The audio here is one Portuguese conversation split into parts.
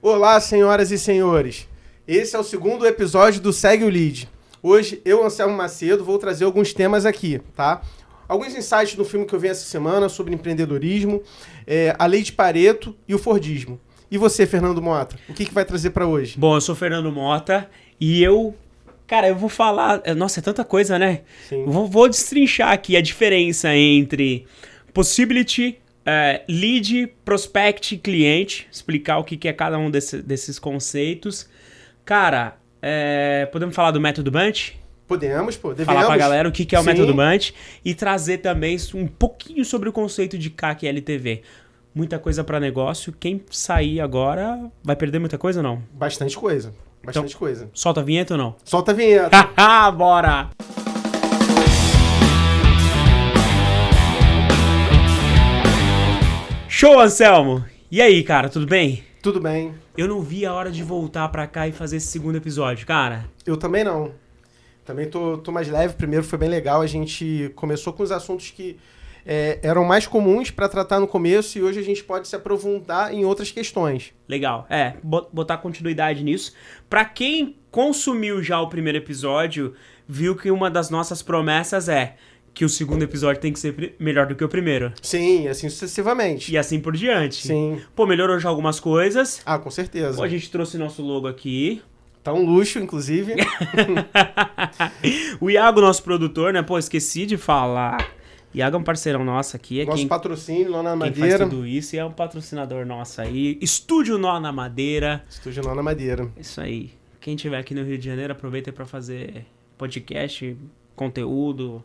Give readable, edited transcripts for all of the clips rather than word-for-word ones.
Olá, senhoras e senhores. Esse é o segundo episódio do Segue o Lead. Hoje, eu, Anselmo Macedo, vou trazer alguns temas aqui, tá? Alguns insights do filme que eu vi essa semana sobre empreendedorismo, a lei de Pareto e o Fordismo. E você, Fernando Mota, o que vai trazer para hoje? Bom, eu sou Fernando Mota e eu vou falar... Nossa, é tanta coisa, né? Sim. Vou destrinchar aqui a diferença entre possibility, lead, prospect e cliente. Explicar o que é cada um desses conceitos. Cara, podemos falar do método Bunch? Podemos. Falar pra galera o que é o Sim. método Bunch e trazer também um pouquinho sobre o conceito de CAC e LTV. Muita coisa para negócio. Quem sair agora vai perder muita coisa ou não? Bastante coisa. Bastante coisa. Solta a vinheta ou não? Solta a vinheta. Bora! Show, Anselmo! E aí, cara, tudo bem? Tudo bem. Eu não vi a hora de voltar pra cá e fazer esse segundo episódio, cara. Eu também não. Também tô mais leve. Primeiro foi bem legal. A gente começou com os assuntos que eram mais comuns para tratar no começo e hoje a gente pode se aprofundar em outras questões. Legal. Botar continuidade nisso. Pra quem consumiu já o primeiro episódio, viu que uma das nossas promessas é que o segundo episódio tem que ser melhor do que o primeiro. Sim, assim sucessivamente. E assim por diante. Sim. Pô, melhorou já algumas coisas. Ah, com certeza. Pô, a gente trouxe nosso logo aqui. Tá um luxo, inclusive. O Iago, nosso produtor, né? Pô, esqueci de falar. Iago é um parceirão nosso aqui. Nosso patrocínio, Nó na quem Madeira. faz tudo isso e é um patrocinador nosso aí. Estúdio Nó na Madeira. Estúdio Nó na Madeira. Isso aí. Quem estiver aqui no Rio de Janeiro, aproveita pra fazer podcast, conteúdo,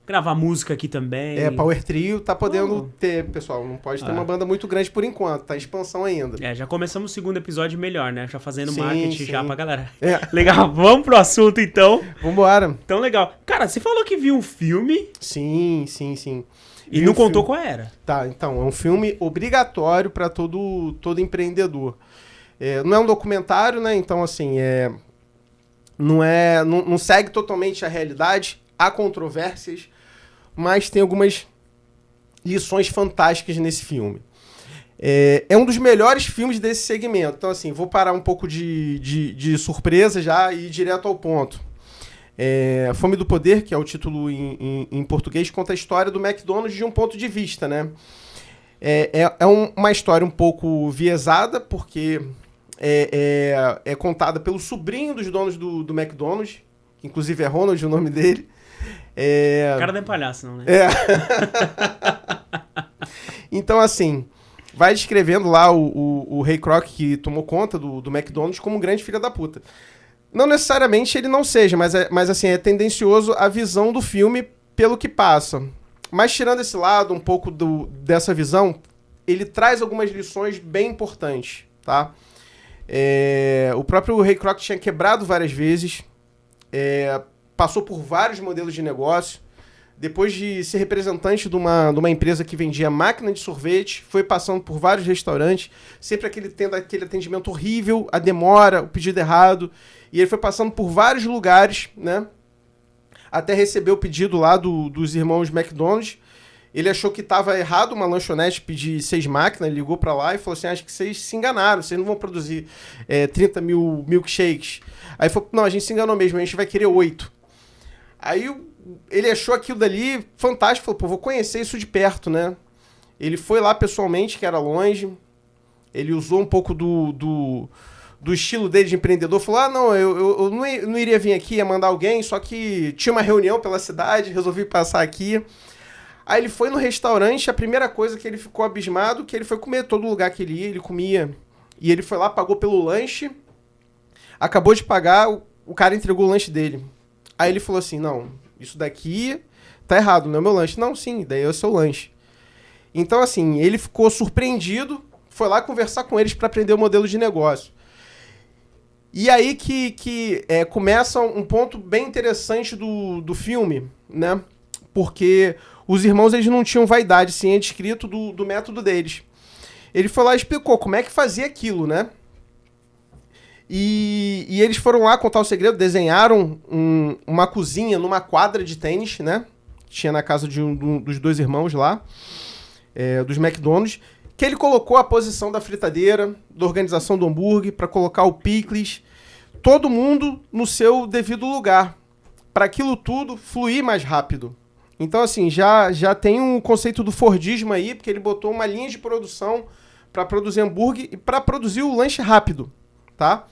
gravar música aqui também. Power Trio tá podendo ter, pessoal. Não pode ter uma banda muito grande por enquanto. Tá em expansão ainda. Já começamos o segundo episódio melhor, né? Já fazendo Sim, marketing sim. já pra galera. Legal. Vamos pro assunto então. Vambora. Então, legal. Cara, você falou que viu um filme. Sim. E não contou qual era. Tá, então, é um filme obrigatório para todo empreendedor. Não é um documentário, né? Então, assim, não segue totalmente a realidade, há controvérsias, mas tem algumas lições fantásticas nesse filme. É um dos melhores filmes desse segmento. Então, assim, vou parar um pouco de surpresa já e ir direto ao ponto. Fome do Poder, que é o título em português, conta a história do McDonald's de um ponto de vista, né? Uma história um pouco viesada, porque é contada pelo sobrinho dos donos do McDonald's, que inclusive é Ronald o nome dele. O cara não é palhaço, não, né? Então, assim, vai descrevendo lá o Ray Kroc, que tomou conta do McDonald's, como um grande filho da puta. Não necessariamente ele não seja, mas assim, é tendencioso a visão do filme pelo que passa. Mas tirando esse lado, um pouco dessa visão, ele traz algumas lições bem importantes, tá? O próprio Ray Kroc tinha quebrado várias vezes, passou por vários modelos de negócio. Depois de ser representante de uma empresa que vendia máquina de sorvete, foi passando por vários restaurantes, sempre tendo aquele atendimento horrível, a demora, o pedido errado. E ele foi passando por vários lugares, né? Até receber o pedido lá dos irmãos McDonald's. Ele achou que estava errado uma lanchonete pedir 6 máquinas, ele ligou para lá e falou assim, acho que vocês se enganaram, vocês não vão produzir 30 mil milkshakes. Aí falou, não, a gente se enganou mesmo, a gente vai querer 8. Aí ele achou aquilo dali fantástico, falou, pô, vou conhecer isso de perto, né? Ele foi lá pessoalmente, que era longe, ele usou um pouco do estilo dele de empreendedor, falou, não, eu não iria vir aqui, ia mandar alguém, só que tinha uma reunião pela cidade, resolvi passar aqui. Aí ele foi no restaurante, a primeira coisa que ele ficou abismado, que ele foi comer todo lugar que ele ia, ele comia. E ele foi lá, pagou pelo lanche, acabou de pagar, o cara entregou o lanche dele. Aí ele falou assim, não, isso daqui tá errado, não é o meu lanche. Não, sim, daí é o seu lanche. Então, assim, ele ficou surpreendido, foi lá conversar com eles para aprender o modelo de negócio. E aí que começa um ponto bem interessante do filme, né? Porque os irmãos, eles não tinham vaidade, sim, é descrito do método deles. Ele foi lá e explicou como é que fazia aquilo, né? E eles foram lá contar o segredo, desenharam uma cozinha numa quadra de tênis, né? Tinha na casa de dos dois irmãos lá, dos McDonald's, que ele colocou a posição da fritadeira, da organização do hambúrguer, para colocar o picles, todo mundo no seu devido lugar, para aquilo tudo fluir mais rápido. Então, assim, já tem um conceito do Fordismo aí, porque ele botou uma linha de produção para produzir hambúrguer e para produzir o lanche rápido, tá?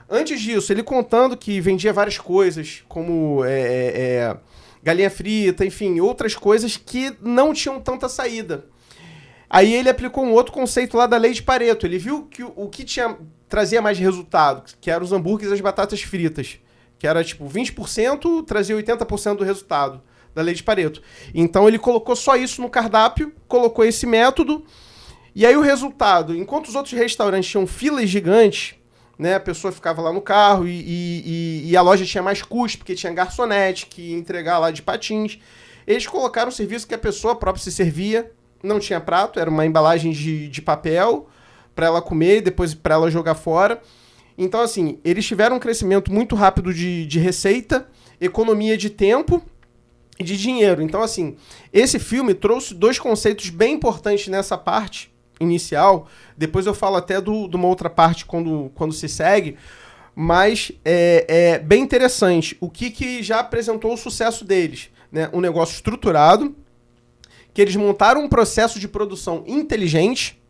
Antes disso, ele contando que vendia várias coisas, como galinha frita, enfim, outras coisas que não tinham tanta saída. Aí ele aplicou um outro conceito lá da lei de Pareto. Ele viu que o que trazia mais resultado, que eram os hambúrgueres e as batatas fritas, que era tipo 20% trazia 80% do resultado da lei de Pareto. Então ele colocou só isso no cardápio, colocou esse método, e aí o resultado, enquanto os outros restaurantes tinham filas gigantes, né, a pessoa ficava lá no carro e a loja tinha mais custo, porque tinha garçonete que ia entregar lá de patins, eles colocaram um serviço que a pessoa própria se servia, não tinha prato, era uma embalagem de papel para ela comer e depois para ela jogar fora. Então, assim, eles tiveram um crescimento muito rápido de receita, economia de tempo e de dinheiro. Então, assim, esse filme trouxe dois conceitos bem importantes nessa parte inicial. Depois eu falo até de uma outra parte quando se segue, mas é bem interessante. O que já apresentou o sucesso deles, né? Um negócio estruturado, que eles montaram um processo de produção inteligente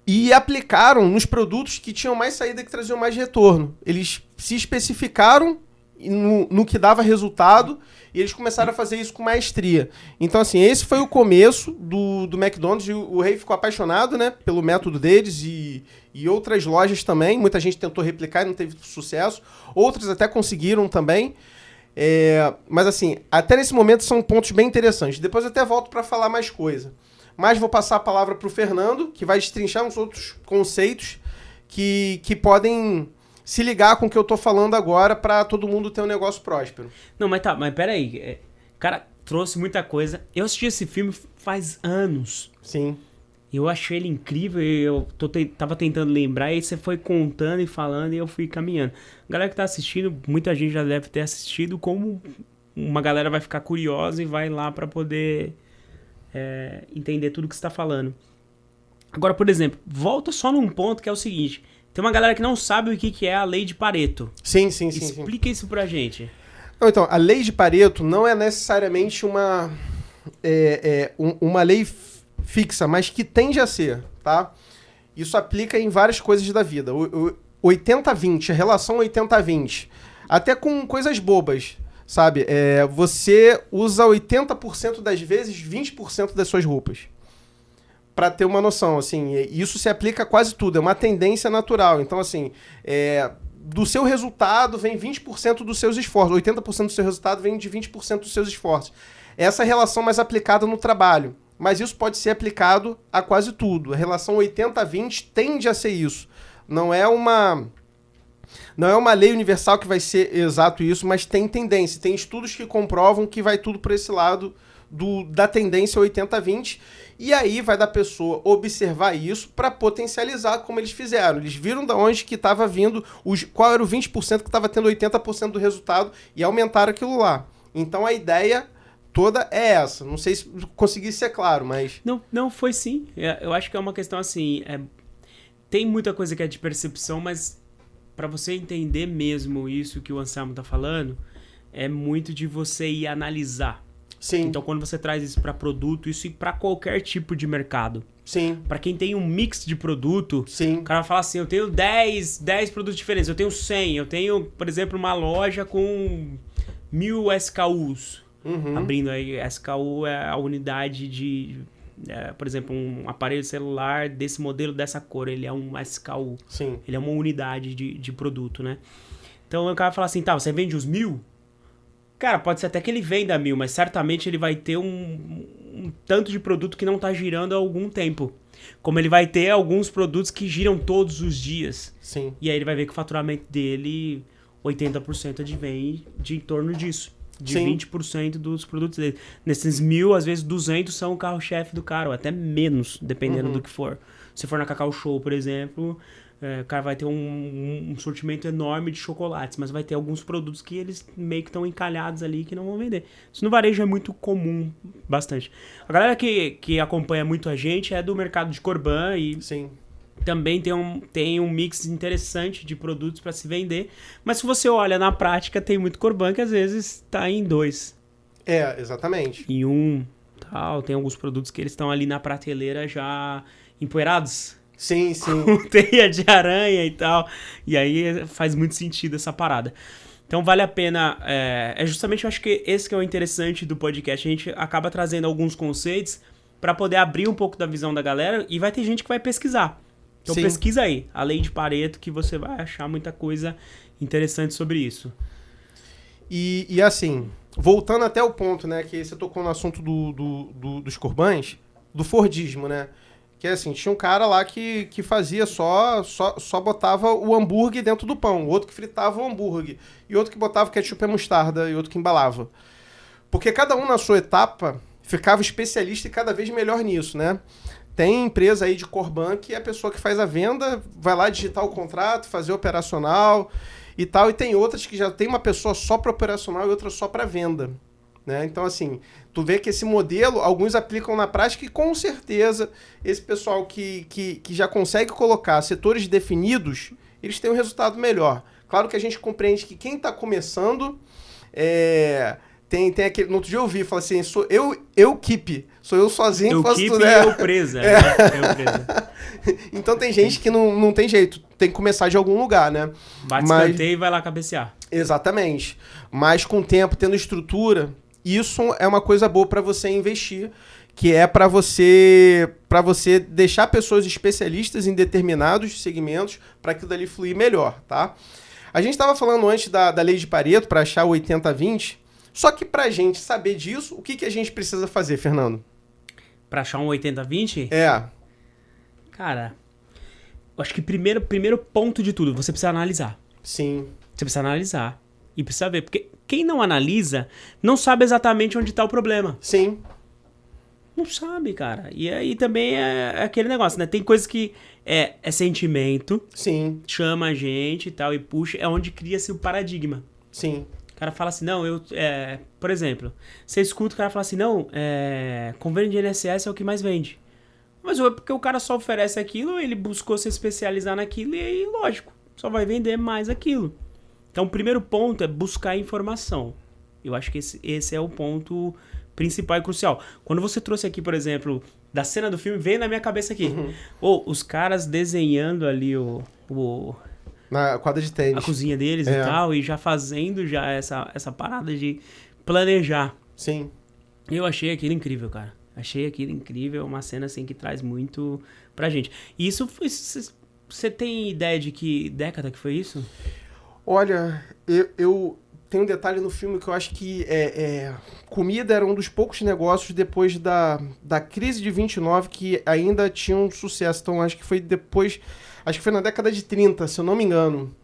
e aplicaram nos produtos que tinham mais saída, que traziam mais retorno. Eles se especificaram no que dava resultado e eles começaram a fazer isso com maestria. Então, assim, esse foi o começo do McDonald's. E o Rei ficou apaixonado, né, pelo método deles e outras lojas também. Muita gente tentou replicar e não teve sucesso. Outras até conseguiram também. Mas, assim, até nesse momento são pontos bem interessantes. Depois eu até volto para falar mais coisa. Mas vou passar a palavra para o Fernando, que vai destrinchar uns outros conceitos que podem se ligar com o que eu tô falando agora para todo mundo ter um negócio próspero. Não, mas peraí. Cara, trouxe muita coisa. Eu assisti esse filme faz anos. Sim. Eu achei ele incrível, eu tava tentando lembrar, e aí você foi contando e falando e eu fui caminhando. A galera que tá assistindo, muita gente já deve ter assistido, como uma galera vai ficar curiosa e vai lá pra poder entender tudo que você tá falando. Agora, por exemplo, volta só num ponto que é o seguinte: tem uma galera que não sabe o que é a lei de Pareto. Sim. Explica isso pra gente. Então, a lei de Pareto não é necessariamente uma lei fixa, mas que tende a ser, tá? Isso aplica em várias coisas da vida. 80-20, a relação 80-20. Até com coisas bobas, sabe? Você usa 80% das vezes 20% das suas roupas. Pra ter uma noção, assim, isso se aplica a quase tudo, é uma tendência natural. Então, assim, do seu resultado vem 20% dos seus esforços, 80% do seu resultado vem de 20% dos seus esforços. Essa é a relação mais aplicada no trabalho, mas isso pode ser aplicado a quase tudo. A relação 80-20 tende a ser isso. Não é uma lei universal que vai ser exato isso, mas tem tendência. Tem estudos que comprovam que vai tudo por esse lado da tendência 80-20, e aí vai da pessoa observar isso para potencializar como eles fizeram. Eles viram da onde que estava vindo, qual era o 20% que estava tendo 80% do resultado e aumentaram aquilo lá. Então a ideia toda é essa. Não sei se consegui ser claro, mas... Não, foi sim. Eu acho que é uma questão assim... tem muita coisa que é de percepção, mas para você entender mesmo isso que o Anselmo tá falando, é muito de você ir analisar. Sim. Então, quando você traz isso para produto, isso para qualquer tipo de mercado. Sim. Para quem tem um mix de produto, sim, o cara vai falar assim, eu tenho 10 produtos diferentes, eu tenho 100, eu tenho, por exemplo, uma loja com 1000 SKUs. Uhum. Abrindo aí, SKU é a unidade de, por exemplo, um aparelho celular desse modelo, dessa cor, ele é um SKU. Sim. Ele é uma unidade de produto, né? Então, o cara vai falar assim, tá, você vende os 1000? Cara, pode ser até que ele venda 1000, mas certamente ele vai ter um tanto de produto que não tá girando há algum tempo. Como ele vai ter alguns produtos que giram todos os dias. Sim. E aí ele vai ver que o faturamento dele, 80% vem de em torno disso. de Sim. 20% dos produtos dele. Nesses 1.000, às vezes 200 são o carro-chefe do cara, ou até menos, dependendo do que for. Se for na Cacau Show, por exemplo, o cara vai ter um sortimento enorme de chocolates, mas vai ter alguns produtos que eles meio que estão encalhados ali que não vão vender. Isso no varejo é muito comum, bastante. A galera que acompanha muito a gente é do mercado de Corban e Sim. também tem um mix interessante de produtos para se vender. Mas se você olha na prática, tem muito Corban que às vezes está em 2. Exatamente. Em 1, tal. Tem alguns produtos que eles estão ali na prateleira já empoeirados. Sim, sim. Com teia de aranha e tal. E aí faz muito sentido essa parada. Então vale a pena. Justamente eu acho que esse que é o interessante do podcast. A gente acaba trazendo alguns conceitos para poder abrir um pouco da visão da galera. E vai ter gente que vai pesquisar. Então pesquisa aí, a Lei de Pareto, que você vai achar muita coisa interessante sobre isso. E assim, voltando até o ponto, né, que você tocou no assunto dos Corbans, do Fordismo, né? Que assim, tinha um cara lá que fazia só botava o hambúrguer dentro do pão, outro que fritava o hambúrguer, e outro que botava ketchup e mostarda, e outro que embalava. Porque cada um na sua etapa ficava especialista e cada vez melhor nisso, né? Tem empresa aí de Corban que é a pessoa que faz a venda, vai lá digitar o contrato, fazer operacional e tal, e tem outras que já tem uma pessoa só para operacional e outra só para venda. Né? Então, assim, tu vê que esse modelo, alguns aplicam na prática e com certeza esse pessoal que já consegue colocar setores definidos, eles têm um resultado melhor. Claro que a gente compreende que quem está começando tem aquele... No outro dia eu ouvi, fala assim, sou eu keep, sou eu sozinho, faço tudo. Eu presa. Eu presa. Então tem gente que não tem jeito, tem que começar de algum lugar, né? Bate escanteio e vai lá cabecear. Exatamente. Mas com o tempo, tendo estrutura, isso é uma coisa boa para você investir, que é para você deixar pessoas especialistas em determinados segmentos para aquilo dali fluir melhor, tá? A gente estava falando antes da lei de Pareto para achar o 80-20, só que para a gente saber disso, o que a gente precisa fazer, Fernando? Para achar um 80-20? Cara, eu acho que primeiro ponto de tudo, você precisa analisar. Sim. Você precisa analisar e precisa ver, porque quem não analisa não sabe exatamente onde está o problema. Sim. Não sabe, cara. E aí também é aquele negócio, né? Tem coisas que é sentimento. Sim. Chama a gente e tal, e puxa. É onde cria-se o paradigma. Sim. O cara fala assim, não, por exemplo, você escuta o cara falar assim, não, convênio de INSS é o que mais vende. Mas é porque o cara só oferece aquilo, ele buscou se especializar naquilo e aí, lógico, só vai vender mais aquilo. Então, o primeiro ponto é buscar informação. Eu acho que esse é o ponto principal e crucial. Quando você trouxe aqui, por exemplo, da cena do filme, veio na minha cabeça aqui. Os caras desenhando ali na quadra de tênis. A cozinha deles e tal, e já fazendo já essa parada de planejar. Sim. Eu achei aquilo incrível, cara. Achei aquilo incrível, uma cena assim que traz muito pra gente. E isso foi... Você tem ideia de que década que foi isso? Olha, eu tenho um detalhe no filme que eu acho que comida era um dos poucos negócios depois da crise de 29 que ainda tinha um sucesso. Então acho que foi depois, acho que foi na década de 30, se eu não me engano,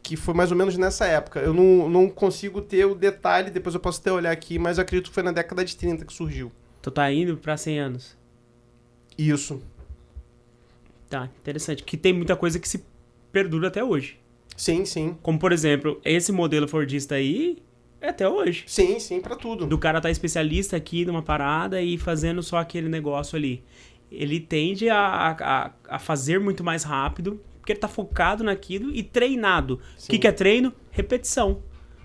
que foi mais ou menos nessa época. Eu não consigo ter o detalhe, depois eu posso até olhar aqui, mas eu acredito que foi na década de 30 que surgiu. Tu tá indo pra 100 anos. Isso. Tá, interessante. Que tem muita coisa que se perdura até hoje. Sim, sim. Como, por exemplo, esse modelo Fordista aí é até hoje. Sim, sim, pra tudo. Do cara tá especialista aqui numa parada e fazendo só aquele negócio ali. Ele tende a fazer muito mais rápido, porque ele tá focado naquilo e treinado. O que é treino? Repetição.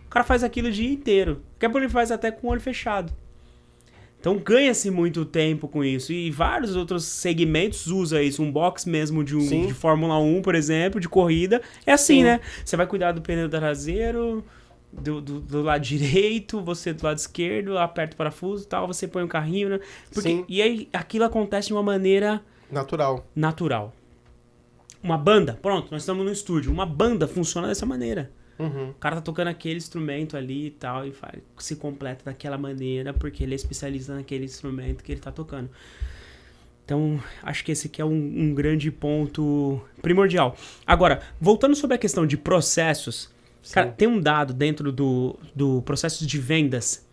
O cara faz aquilo o dia inteiro. Daqui a pouco ele faz até com o olho fechado. Então ganha-se muito tempo com isso. E vários outros segmentos usam isso. Um box mesmo de Fórmula 1, por exemplo, de corrida. É assim, né? Você vai cuidar do pneu traseiro, do lado direito, você do lado esquerdo, aperta o parafuso e tal, você põe um carrinho, né? E aí aquilo acontece de uma maneira... Natural. Uma banda, pronto, nós estamos no estúdio. Uma banda funciona dessa maneira. O cara tá tocando aquele instrumento ali e tal, e se completa daquela maneira, porque ele é especialista naquele instrumento que ele tá tocando. Então, acho que esse aqui é um grande ponto primordial. Agora, voltando sobre a questão de processos, Cara, tem um dado dentro do processo de vendas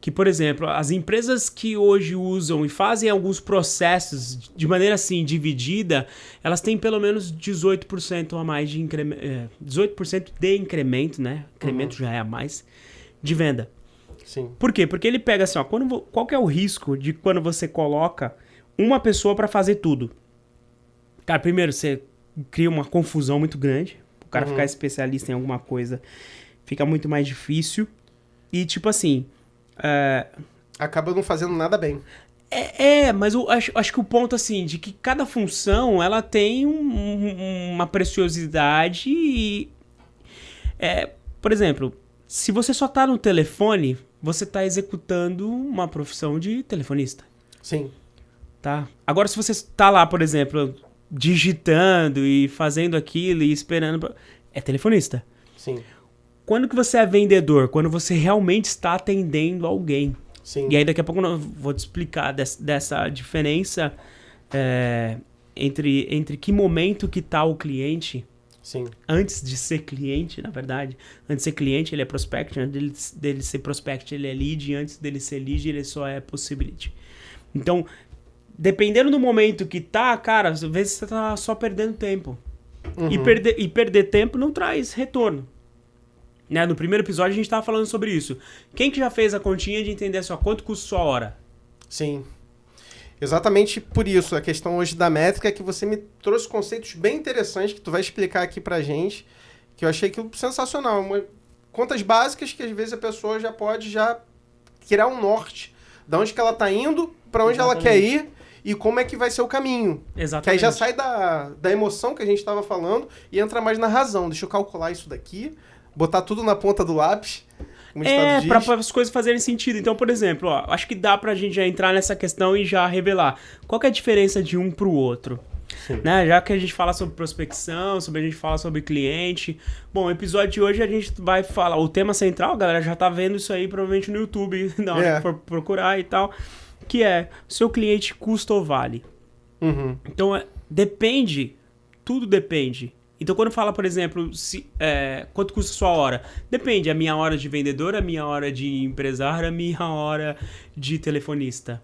que, por exemplo, as empresas que hoje usam e fazem alguns processos de maneira assim dividida, elas têm pelo menos 18% a mais de incremento, 18% de incremento, né? Incremento já é a mais de venda. Sim. Por quê? Porque ele pega assim, ó, qual que é o risco de quando você coloca uma pessoa para fazer tudo? Cara, primeiro, você cria uma confusão muito grande. O cara ficar especialista em alguma coisa fica muito mais difícil. E, tipo assim... Acaba não fazendo nada bem. Mas eu acho que o ponto, assim, de que cada função, ela tem uma preciosidade e... por exemplo, se você só tá no telefone, você tá executando uma profissão de telefonista. Sim. Tá? Agora, se você tá lá, por exemplo, digitando e fazendo aquilo e esperando... É telefonista. Sim. Quando que você é vendedor? Quando você realmente está atendendo alguém. Sim. E aí daqui a pouco eu vou te explicar dessa diferença entre que momento que tá o cliente. Sim. Antes de ser cliente, na verdade. Antes de ser cliente, ele é prospect. Antes dele ser prospect, ele é lead. E antes dele ser lead, ele só é possibility. Então, dependendo do momento que tá, cara, às vezes você tá só perdendo tempo. E perder tempo não traz retorno. Né? No primeiro episódio a gente tava falando sobre isso. Quem que já fez a continha de entender só quanto custa sua hora? Sim. Exatamente por isso. A questão hoje da métrica é que você me trouxe conceitos bem interessantes que tu vai explicar aqui pra gente, que eu achei que sensacional. Contas básicas que às vezes a pessoa já pode criar um norte. De onde que ela tá indo, pra onde ela quer ir e como é que vai ser o caminho. Exatamente. Que aí já sai da emoção que a gente tava falando e entra mais na razão. Deixa eu calcular isso daqui, botar tudo na ponta do lápis. Para as coisas fazerem sentido. Então, por exemplo, acho que dá pra gente já entrar nessa questão e já revelar. Qual que é a diferença de um pro outro? Né? Já que a gente fala sobre prospecção, a gente fala sobre cliente. Bom, o episódio de hoje a gente vai falar... O tema central, a galera já tá vendo isso aí provavelmente no YouTube, na hora que for procurar e tal. Que é, seu cliente custa ou vale? Então, depende. Tudo depende. Então, quando fala, por exemplo, quanto custa a sua hora? Depende, a minha hora de vendedor, a minha hora de empresário, a minha hora de telefonista.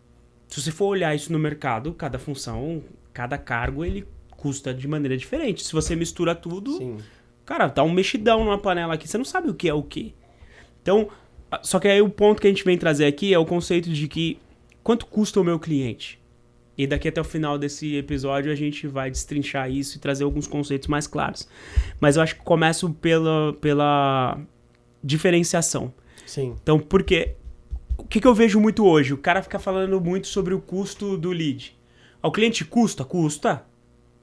Se você for olhar isso no mercado, cada função, cada cargo, ele custa de maneira diferente. Se você mistura tudo, Sim. Cara, tá um mexidão numa panela aqui, você não sabe o que é o que. Então, só que aí o ponto que a gente vem trazer aqui é o conceito de que quanto custa o meu cliente? E daqui até o final desse episódio a gente vai destrinchar isso e trazer alguns conceitos mais claros. Mas eu acho que começo pela diferenciação. Sim. Então, porque... O que eu vejo muito hoje? O cara fica falando muito sobre o custo do lead. O cliente custa? Custa.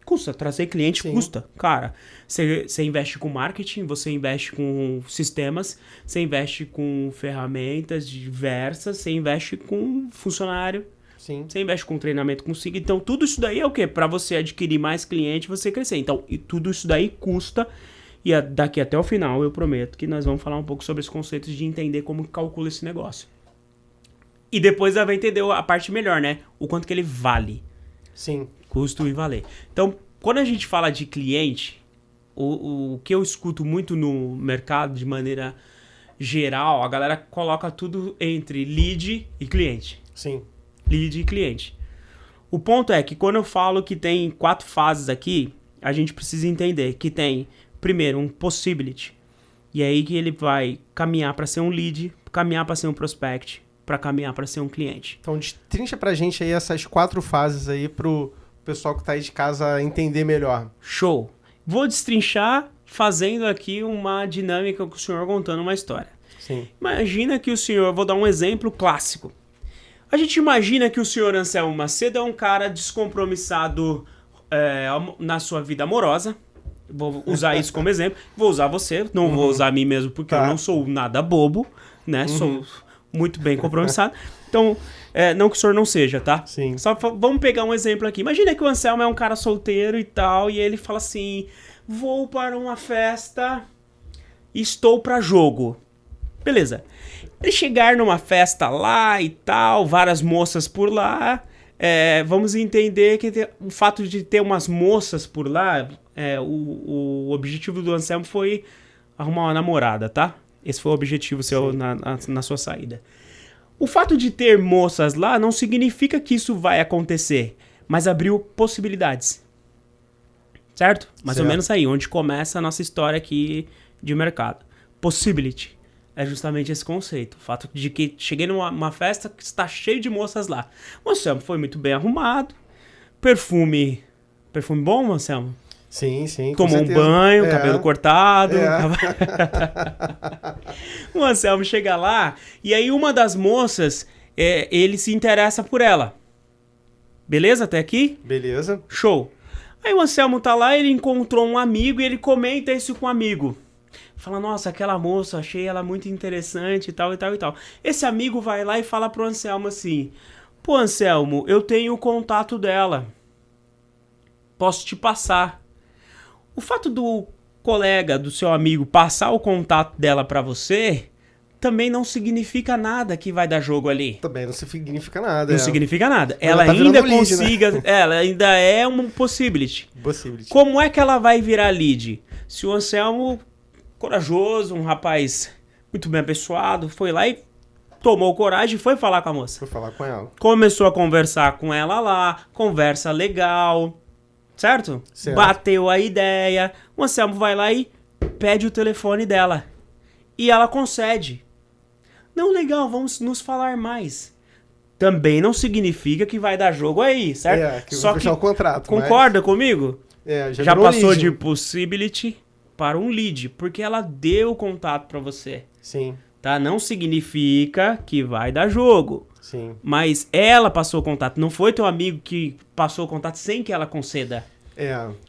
Custa. Trazer cliente custa. Cara, você investe com marketing, você investe com sistemas, você investe com ferramentas diversas, você investe com funcionário. Sim. Você investe com treinamento consigo. Então, tudo isso daí é o quê? Para você adquirir mais cliente, você crescer. Então, e tudo isso daí custa. E daqui até o final, eu prometo que nós vamos falar um pouco sobre os conceitos de entender como calcula esse negócio. E depois ela vai entender a parte melhor, né? O quanto que ele vale. Sim. Custo e valer. Então, quando a gente fala de cliente, o que eu escuto muito no mercado, de maneira geral, a galera coloca tudo entre lead e cliente. Sim. Lead e cliente. O ponto é que quando eu falo que tem 4 fases aqui, a gente precisa entender que tem, primeiro, um possibility. E aí que ele vai caminhar para ser um lead, caminhar para ser um prospect, para caminhar para ser um cliente. Então, destrincha pra gente aí essas 4 fases aí pro pessoal que tá aí de casa entender melhor. Show! Vou destrinchar fazendo aqui uma dinâmica com o senhor contando uma história. Sim. Imagina que o senhor... Vou dar um exemplo clássico. A gente imagina que o senhor Anselmo Macedo é um cara descompromissado na sua vida amorosa. Vou usar isso como exemplo. Vou usar você, não vou usar a mim mesmo, porque eu não sou nada bobo, né? Sou muito bem compromissado. Então, não que o senhor não seja, tá? Sim. Só vamos pegar um exemplo aqui. Imagina que o Anselmo é um cara solteiro e tal, e ele fala assim, vou para uma festa e estou para jogo. Beleza. Ele chegar numa festa lá e tal, várias moças por lá, vamos entender que o fato de ter umas moças por lá, o objetivo do Anselmo foi arrumar uma namorada, tá? Esse foi o objetivo seu na sua saída. O fato de ter moças lá não significa que isso vai acontecer, mas abriu possibilidades. Certo? Mais ou menos aí, onde começa a nossa história aqui de mercado. Possibility. É justamente esse conceito. O fato de que cheguei numa festa que está cheio de moças lá. O Anselmo foi muito bem arrumado. Perfume bom, Anselmo? Sim, sim. Tomou um banho, cabelo cortado. O Anselmo chega lá e aí uma das moças, ele se interessa por ela. Beleza até aqui? Beleza. Show. Aí o Anselmo tá lá, ele encontrou um amigo e ele comenta isso com um amigo. Fala, nossa, aquela moça, achei ela muito interessante e tal, e tal, e tal. Esse amigo vai lá e fala pro Anselmo assim, pô, Anselmo, eu tenho o contato dela. Posso te passar. O fato do colega, do seu amigo, passar o contato dela pra você, também não significa nada que vai dar jogo ali. Também não significa nada. Não significa nada. Ela ainda consiga... Lead, né? Ela ainda é um possibility. Como é que ela vai virar lead? Se o Anselmo, corajoso, um rapaz muito bem apessoado, foi lá e tomou coragem e foi falar com a moça. Foi falar com ela. Começou a conversar com ela lá, conversa legal... Certo? Bateu a ideia. O Anselmo vai lá e pede o telefone dela. E ela concede. Não, legal, vamos nos falar mais. Também não significa que vai dar jogo aí, certo? Que vai fechar o contrato. Concorda comigo? Já passou lead. De possibility para um lead, porque ela deu o contato para você. Sim. Tá? Não significa que vai dar jogo. Sim. Mas ela passou o contato. Não foi teu amigo que passou o contato sem que ela conceda.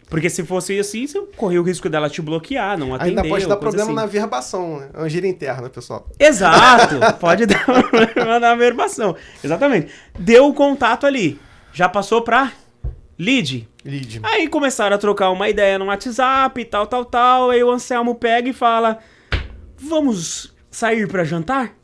Porque se fosse assim, você corria o risco dela te bloquear, não atender. Ainda pode dar problema na verbação, né? É uma gíria interna, pessoal. Exato. Pode dar problema na verbação. Exatamente. Deu o contato ali. Já passou pra lead. Aí começaram a trocar uma ideia no WhatsApp e tal. Aí o Anselmo pega e fala, vamos sair pra jantar?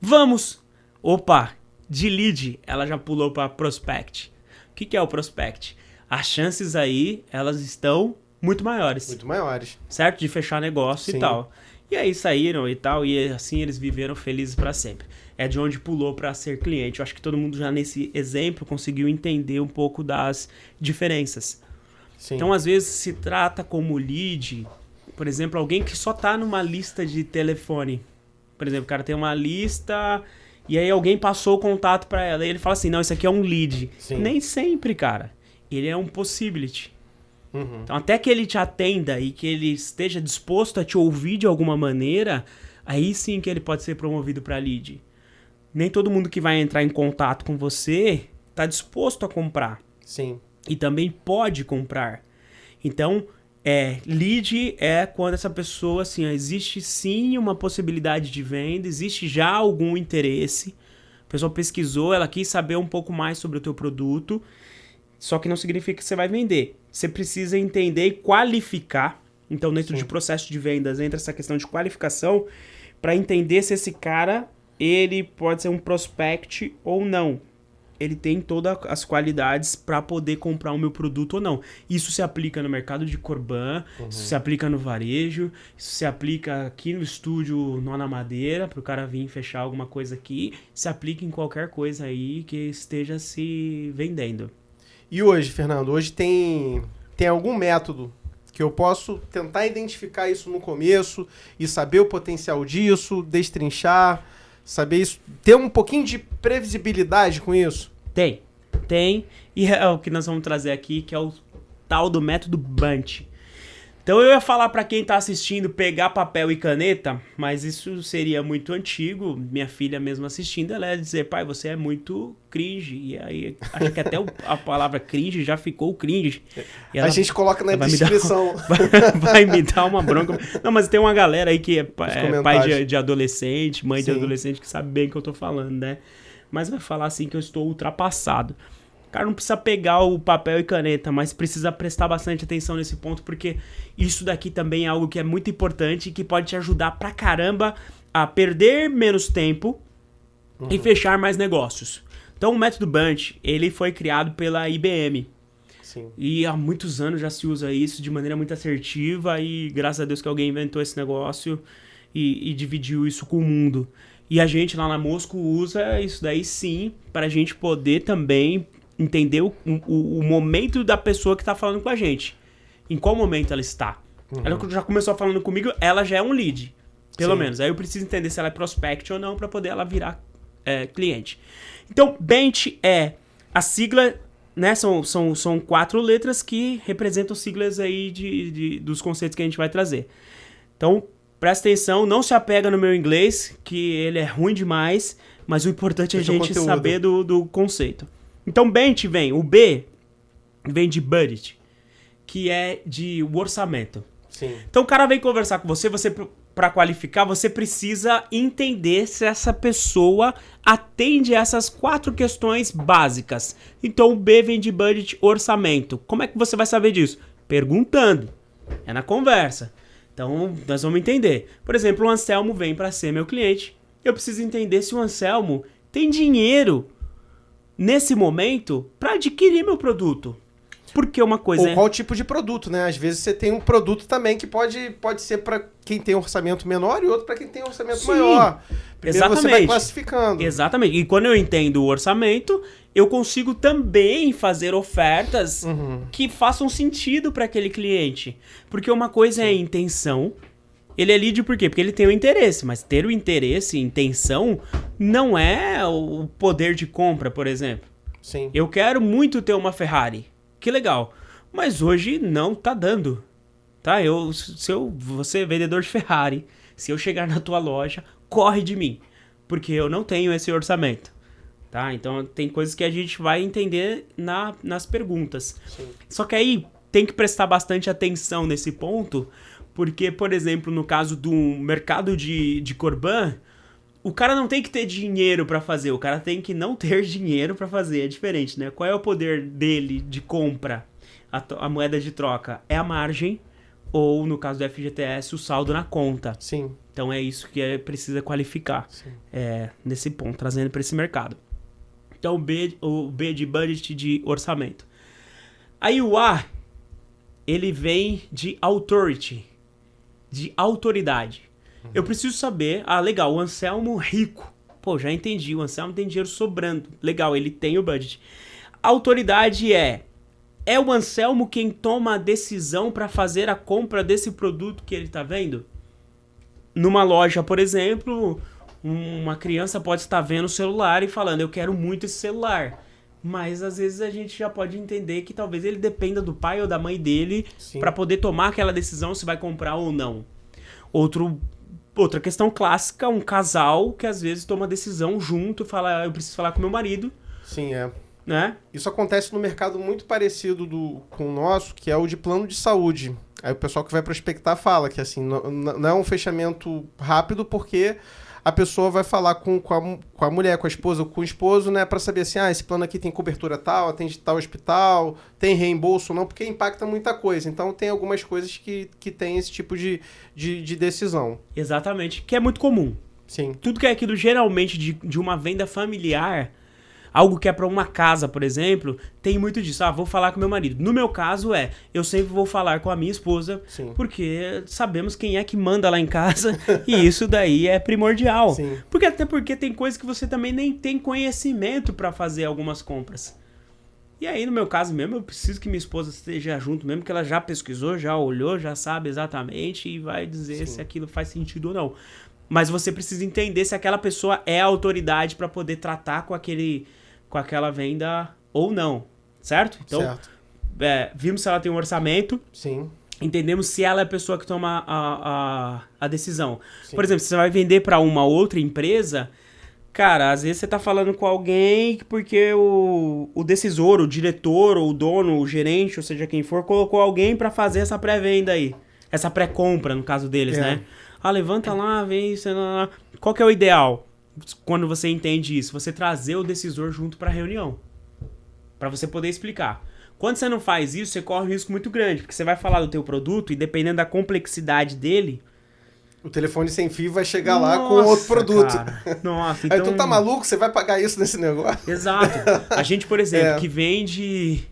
Vamos. Opa, de lead, ela já pulou para prospect. O que é o prospect? As chances aí, elas estão muito maiores. Muito maiores. Certo? De fechar negócio e tal. E aí saíram e tal, e assim eles viveram felizes para sempre. É de onde pulou para ser cliente. Eu acho que todo mundo já nesse exemplo conseguiu entender um pouco das diferenças. Sim. Então, às vezes, se trata como lead, por exemplo, alguém que só tá numa lista de telefone. Por exemplo, o cara tem uma lista... E aí alguém passou o contato pra ela. E ele fala assim, não, isso aqui é um lead. Sim. Nem sempre, cara. Ele é um possibility. Então até que ele te atenda e que ele esteja disposto a te ouvir de alguma maneira, aí sim que ele pode ser promovido pra lead. Nem todo mundo que vai entrar em contato com você tá disposto a comprar. Sim. E também pode comprar. Então... lead é quando essa pessoa, assim, existe sim uma possibilidade de venda, existe já algum interesse, a pessoa pesquisou, ela quis saber um pouco mais sobre o teu produto, só que não significa que você vai vender. Você precisa entender e qualificar. Então, dentro de processo de vendas, entra essa questão de qualificação para entender se esse cara, ele pode ser um prospect ou não. Ele tem todas as qualidades para poder comprar o meu produto ou não. Isso se aplica no mercado de Corban, isso se aplica no varejo, isso se aplica aqui no estúdio Nona Madeira, para o cara vir fechar alguma coisa aqui, se aplica em qualquer coisa aí que esteja se vendendo. E hoje, Fernando, tem algum método que eu posso tentar identificar isso no começo e saber o potencial disso, destrinchar, saber isso, ter um pouquinho de previsibilidade com isso? Tem, e é o que nós vamos trazer aqui, que é o tal do método Bunch. Então eu ia falar para quem tá assistindo pegar papel e caneta, mas isso seria muito antigo. Minha filha mesmo assistindo, ela ia dizer, pai, você é muito cringe. E aí, acho que até a palavra cringe já ficou cringe. E ela, a gente coloca na descrição. Vai me dar uma bronca. Não, mas tem uma galera aí que é pai de adolescente, mãe de adolescente, que sabe bem o que eu tô falando, né? Mas vai falar assim que eu estou ultrapassado. O cara não precisa pegar o papel e caneta, mas precisa prestar bastante atenção nesse ponto, porque isso daqui também é algo que é muito importante e que pode te ajudar pra caramba a perder menos tempo e fechar mais negócios. Então o método Bunch, ele foi criado pela IBM. Sim. E há muitos anos já se usa isso de maneira muito assertiva e graças a Deus que alguém inventou esse negócio e dividiu isso com o mundo. E a gente lá na Mosco usa isso daí sim para a gente poder também entender o momento da pessoa que está falando com a gente. Em qual momento ela está. Ela já começou falando comigo, ela já é um lead. Pelo menos. Aí eu preciso entender se ela é prospect ou não para poder ela virar cliente. Então, BENT é a sigla, né? São 4 letras que representam siglas aí dos conceitos que a gente vai trazer. Então, presta atenção, não se apega no meu inglês, que ele é ruim demais, mas o importante é a gente saber do conceito. Então, BENT o B vem de budget, que é de orçamento. Sim. Então, o cara vem conversar com você para qualificar, você precisa entender se essa pessoa atende a essas 4 questões básicas. Então, o B vem de budget, orçamento. Como é que você vai saber disso? Perguntando. É na conversa. Então, nós vamos entender. Por exemplo, o Anselmo vem para ser meu cliente. Eu preciso entender se o Anselmo tem dinheiro nesse momento para adquirir meu produto. Porque uma coisa Ou qual tipo de produto, né? Às vezes você tem um produto também que pode ser para quem tem orçamento menor e outro para quem tem orçamento maior. Primeiro você vai classificando. Exatamente. E quando eu entendo o orçamento, eu consigo também fazer ofertas que façam sentido para aquele cliente. Porque uma coisa é a intenção. Ele é lead por quê? Porque ele tem o interesse. Mas ter o interesse, intenção, não é o poder de compra, por exemplo. Sim. Eu quero muito ter uma Ferrari. Que legal. Mas hoje não tá dando. Tá? Você é vendedor de Ferrari, se eu chegar na tua loja, corre de mim. Porque eu não tenho esse orçamento. Tá? Então tem coisas que a gente vai entender nas perguntas. Sim. Só que aí tem que prestar bastante atenção nesse ponto. Porque, por exemplo, no caso do mercado de Corban, o cara não tem que ter dinheiro para fazer, o cara tem que não ter dinheiro para fazer, é diferente, né? Qual é o poder dele de compra, a moeda de troca? É a margem, ou no caso do FGTS, o saldo na conta. Sim. Então é isso que precisa qualificar nesse ponto, trazendo para esse mercado. Então o B de budget, de orçamento. Aí o A, ele vem de authority, de autoridade. Eu preciso saber, legal, o Anselmo rico. Pô, já entendi, o Anselmo tem dinheiro sobrando. Legal, ele tem o budget. A autoridade é o Anselmo quem toma a decisão para fazer a compra desse produto que ele tá vendo? Numa loja, por exemplo, uma criança pode estar vendo o celular e falando, eu quero muito esse celular. Mas às vezes a gente já pode entender que talvez ele dependa do pai ou da mãe dele para poder tomar aquela decisão se vai comprar ou não. Outra questão clássica, um casal que às vezes toma decisão junto, fala, eu preciso falar com meu marido. Sim, Né? Isso acontece no mercado muito parecido com o nosso, que é o de plano de saúde. Aí o pessoal que vai prospectar fala que assim, não é um fechamento rápido porque a pessoa vai falar com a mulher, com a esposa ou com o esposo, né, para saber assim, esse plano aqui tem cobertura tal, atende tal hospital, tem reembolso ou não, porque impacta muita coisa. Então tem algumas coisas que tem esse tipo de decisão. Exatamente, que é muito comum. Sim. Tudo que é aquilo geralmente de uma venda familiar, algo que é para uma casa, por exemplo, tem muito disso. Vou falar com meu marido. No meu caso eu sempre vou falar com a minha esposa, Sim. porque sabemos quem é que manda lá em casa e isso daí é primordial. Sim. Até porque tem coisas que você também nem tem conhecimento para fazer algumas compras. E aí, no meu caso mesmo, eu preciso que minha esposa esteja junto mesmo, que ela já pesquisou, já olhou, já sabe exatamente e vai dizer se aquilo faz sentido ou não. Mas você precisa entender se aquela pessoa é a autoridade para poder tratar com aquela venda ou não, certo? Então, certo. Vimos se ela tem um orçamento. Sim. Entendemos se ela é a pessoa que toma a decisão. Sim. Por exemplo, se você vai vender para uma outra empresa, cara, às vezes você tá falando com alguém porque o decisor, o diretor, ou o dono, o gerente, ou seja, quem for, colocou alguém para fazer essa pré-venda aí. Essa pré-compra, no caso deles, né? Levanta lá, vem isso. Qual que é o ideal? Quando você entende isso, você trazer o decisor junto para a reunião, para você poder explicar. Quando você não faz isso, você corre um risco muito grande, porque você vai falar do teu produto e dependendo da complexidade dele, o telefone sem fio vai chegar lá com outro produto. Cara. Nossa, então... Aí tu tá maluco? Você vai pagar isso nesse negócio? Exato. A gente, por exemplo, que vende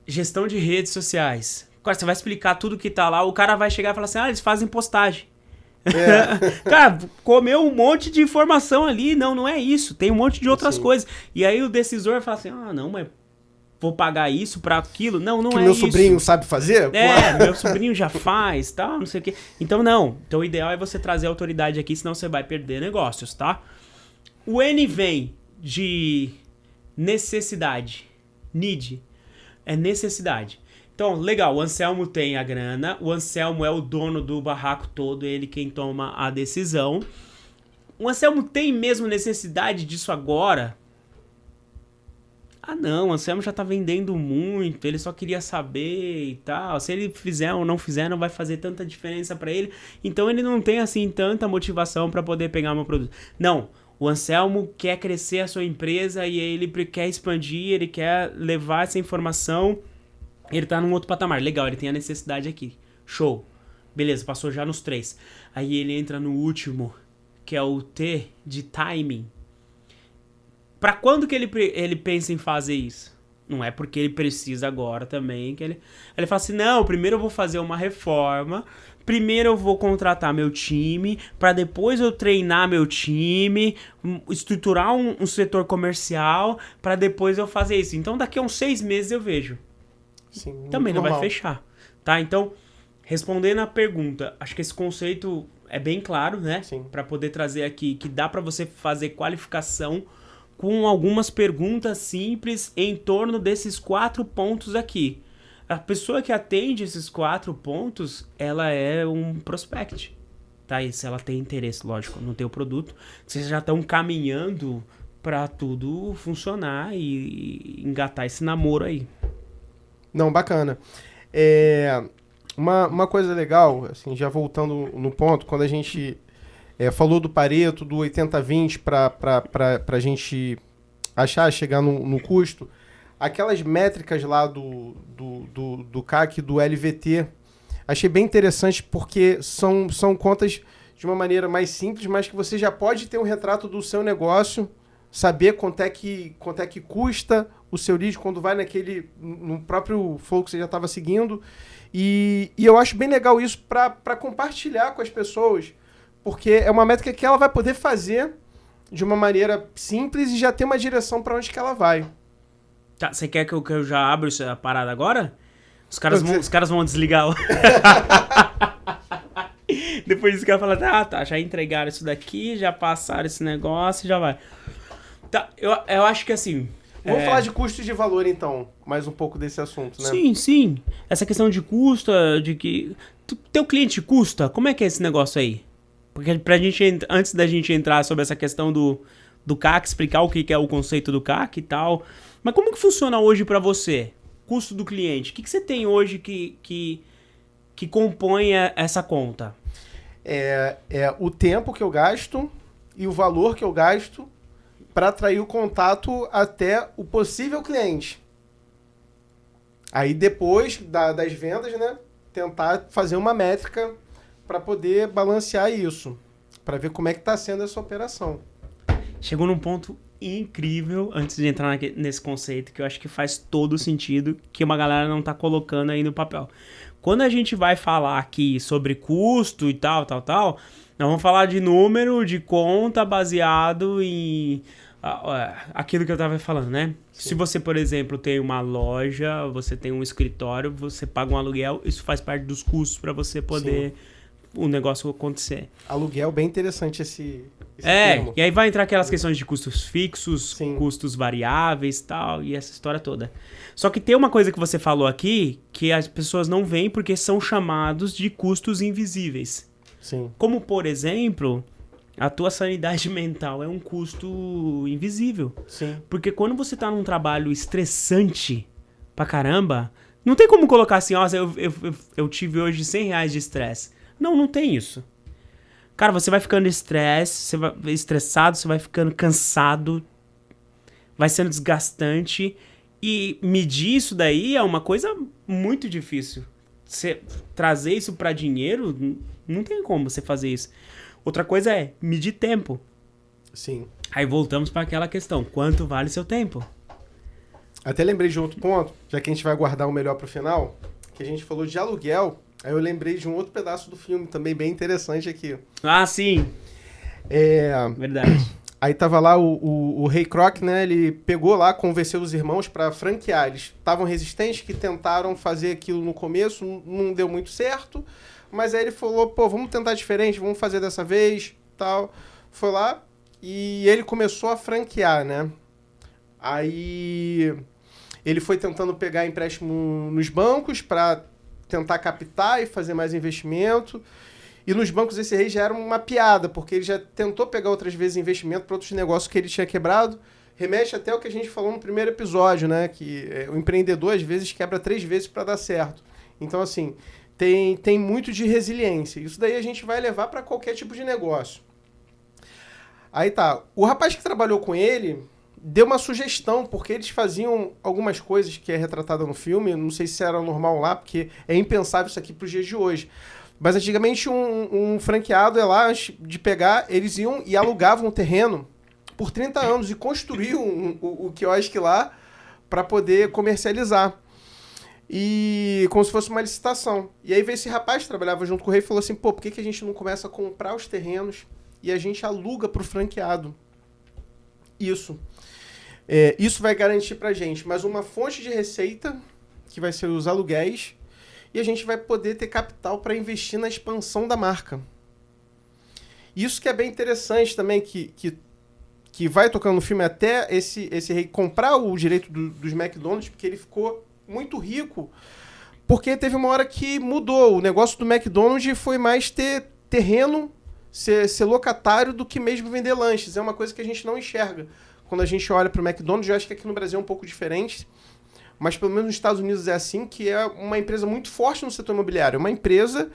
gestão de redes sociais. Cara, você vai explicar tudo que tá lá, o cara vai chegar e falar assim, eles fazem postagem. Cara, comeu um monte de informação ali. Não é isso. Tem um monte de outras coisas. E aí o decisor vai falar assim, não, mas vou pagar isso pra aquilo. Não que é meu isso. Sobrinho sabe fazer? Meu sobrinho já faz, tal, não sei o quê. Então não. Então o ideal é você trazer autoridade aqui, senão você vai perder negócios, tá? O N vem de necessidade. Need. É necessidade. Então, legal, o Anselmo tem a grana, o Anselmo é o dono do barraco todo, ele quem toma a decisão. O Anselmo tem mesmo necessidade disso agora? Não, o Anselmo já tá vendendo muito, ele só queria saber e tal. Se ele fizer ou não fizer, não vai fazer tanta diferença pra ele. Então ele não tem, assim, tanta motivação pra poder pegar meu produto. Não, o Anselmo quer crescer a sua empresa e ele quer expandir, ele quer levar essa informação. Ele tá num outro patamar. Legal, ele tem a necessidade aqui. Show. Beleza, passou já nos 3. Aí ele entra no último, que é o T de timing. Pra quando que ele pensa em fazer isso? Não é porque ele precisa agora também. Que ele fala assim, não, primeiro eu vou fazer uma reforma. Primeiro eu vou contratar meu time. Pra depois eu treinar meu time. Estruturar um setor comercial. Pra depois eu fazer isso. Então daqui a uns 6 meses eu vejo. Sim, também não normal. vai fechar, tá? Então, respondendo a pergunta, acho que esse conceito é bem claro, né? Para poder trazer aqui, que dá para você fazer qualificação com algumas perguntas simples em torno desses 4 pontos aqui. A pessoa que atende esses 4 pontos, ela é um prospect, tá? E se ela tem interesse, lógico, no teu produto, vocês já estão caminhando para tudo funcionar e engatar esse namoro aí. Não, bacana. Uma coisa legal, assim, já voltando no ponto, quando a gente falou do Pareto, do 80-20 para a gente chegar no custo, aquelas métricas lá do CAC, do LVT, achei bem interessante porque são contas de uma maneira mais simples, mas que você já pode ter um retrato do seu negócio, saber quanto é que custa o seu lead quando vai no próprio flow que você já estava seguindo. E eu acho bem legal isso para compartilhar com as pessoas, porque é uma métrica que ela vai poder fazer de uma maneira simples e já ter uma direção para onde que ela vai. Tá, você quer que eu já abra essa parada agora? Os caras vão desligar. Depois disso que eu falar, tá, já entregaram isso daqui, já passaram esse negócio, já vai. Tá, eu acho que assim... Vamos falar de custo e de valor, então. Mais um pouco desse assunto, né? Sim. Essa questão de custo, de que... Teu cliente custa? Como é que é esse negócio aí? Porque antes da gente entrar sobre essa questão do CAC, explicar o que é o conceito do CAC e tal. Mas como que funciona hoje pra você? Custo do cliente. O que você tem hoje que compõe essa conta? É o tempo que eu gasto e o valor que eu gasto para atrair o contato até o possível cliente. Aí depois das vendas, né, tentar fazer uma métrica para poder balancear isso, para ver como é que está sendo essa operação. Chegou num ponto incrível antes de entrar nesse conceito que eu acho que faz todo sentido, que uma galera não tá colocando aí no papel. Quando a gente vai falar aqui sobre custo e tal, nós vamos falar de número, de conta baseado em aquilo que eu tava falando, né? Sim. Se você, por exemplo, tem uma loja, você tem um escritório, você paga um aluguel, isso faz parte dos custos para você poder o negócio acontecer. Aluguel, bem interessante esse termo. E aí vai entrar aquelas questões de custos fixos, custos variáveis tal, e essa história toda. Só que tem uma coisa que você falou aqui que as pessoas não veem porque são chamados de custos invisíveis. Sim. Como, por exemplo, a tua sanidade mental é um custo invisível. Sim. Porque quando você tá num trabalho estressante pra caramba, não tem como colocar assim, eu tive hoje R$100 de estresse. Não tem isso. Cara, você vai ficando estressado, você vai ficando cansado, vai sendo desgastante, e medir isso daí é uma coisa muito difícil. Você trazer isso pra dinheiro, não tem como você fazer isso. Outra coisa é medir tempo. Sim. Aí voltamos para aquela questão, quanto vale seu tempo? Até lembrei de outro ponto, já que a gente vai guardar o melhor pro final, que a gente falou de aluguel, aí eu lembrei de um outro pedaço do filme também bem interessante aqui. Ah, sim. Verdade. Aí tava lá o Ray Kroc, né? Ele pegou lá, convenceu os irmãos pra franquear. Eles estavam resistentes, que tentaram fazer aquilo no começo, não deu muito certo. Mas aí ele falou, pô, vamos tentar diferente, vamos fazer dessa vez, tal. Foi lá e ele começou a franquear, né? Aí ele foi tentando pegar empréstimo nos bancos pra tentar captar e fazer mais investimento. E nos bancos esse rei já era uma piada, porque ele já tentou pegar outras vezes investimento para outros negócios que ele tinha quebrado. Remete até ao que a gente falou no primeiro episódio, né? Que o empreendedor às vezes quebra 3 vezes para dar certo. Então, assim, tem muito de resiliência. Isso daí a gente vai levar para qualquer tipo de negócio. Aí tá, o rapaz que trabalhou com ele deu uma sugestão, porque eles faziam algumas coisas que é retratada no filme, não sei se era normal lá, porque é impensável isso aqui para os dias de hoje. Mas antigamente um franqueado ia lá, antes de pegar, eles iam e alugavam o terreno por 30 anos e construíam o quiosque lá para poder comercializar. E como se fosse uma licitação. E aí veio esse rapaz que trabalhava junto com o rei e falou assim, pô, por que a gente não começa a comprar os terrenos e a gente aluga para o franqueado? Isso vai garantir pra gente mais uma fonte de receita, que vai ser os aluguéis, e a gente vai poder ter capital para investir na expansão da marca. Isso que é bem interessante também, que vai tocando no filme até esse rei comprar o direito dos McDonald's, porque ele ficou muito rico, porque teve uma hora que mudou. O negócio do McDonald's foi mais ter terreno, ser locatário, do que mesmo vender lanches. É uma coisa que a gente não enxerga. Quando a gente olha para o McDonald's, eu acho que aqui no Brasil é um pouco diferente, mas pelo menos nos Estados Unidos é assim, que é uma empresa muito forte no setor imobiliário. É uma empresa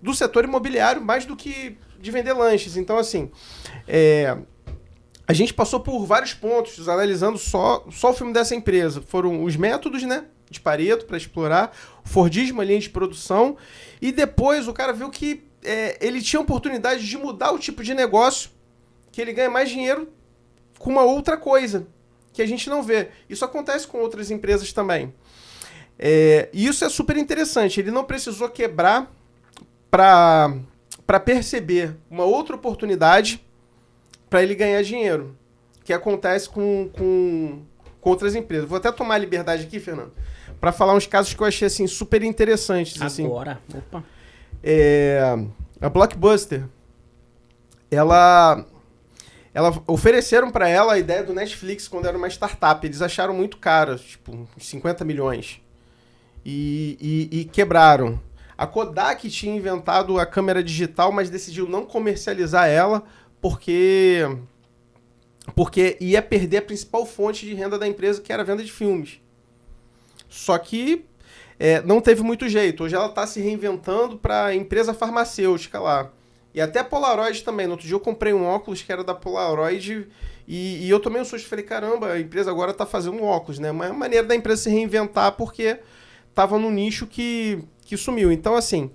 do setor imobiliário mais do que de vender lanches. Então, assim, a gente passou por vários pontos, analisando só o filme dessa empresa. Foram os métodos, né, de Pareto para explorar, o Fordismo, a linha de produção, e depois o cara viu que ele tinha oportunidade de mudar o tipo de negócio, que ele ganha mais dinheiro com uma outra coisa que a gente não vê. Isso acontece com outras empresas também. E isso é super interessante. Ele não precisou quebrar para perceber uma outra oportunidade para ele ganhar dinheiro, que acontece com outras empresas. Vou até tomar a liberdade aqui, Fernando, para falar uns casos que eu achei assim, super interessantes. Agora, assim. Opa. A Blockbuster, ela ofereceram para ela a ideia do Netflix quando era uma startup. Eles acharam muito caro, tipo, uns 50 milhões. E quebraram. A Kodak tinha inventado a câmera digital, mas decidiu não comercializar ela porque ia perder a principal fonte de renda da empresa, que era a venda de filmes. Só que não teve muito jeito. Hoje ela está se reinventando para a empresa farmacêutica lá. E até a Polaroid também. No outro dia eu comprei um óculos que era da Polaroid e eu tomei um susto. Falei, caramba, a empresa agora está fazendo um óculos, né? Uma maneira da empresa se reinventar porque estava no nicho que sumiu. Então, assim,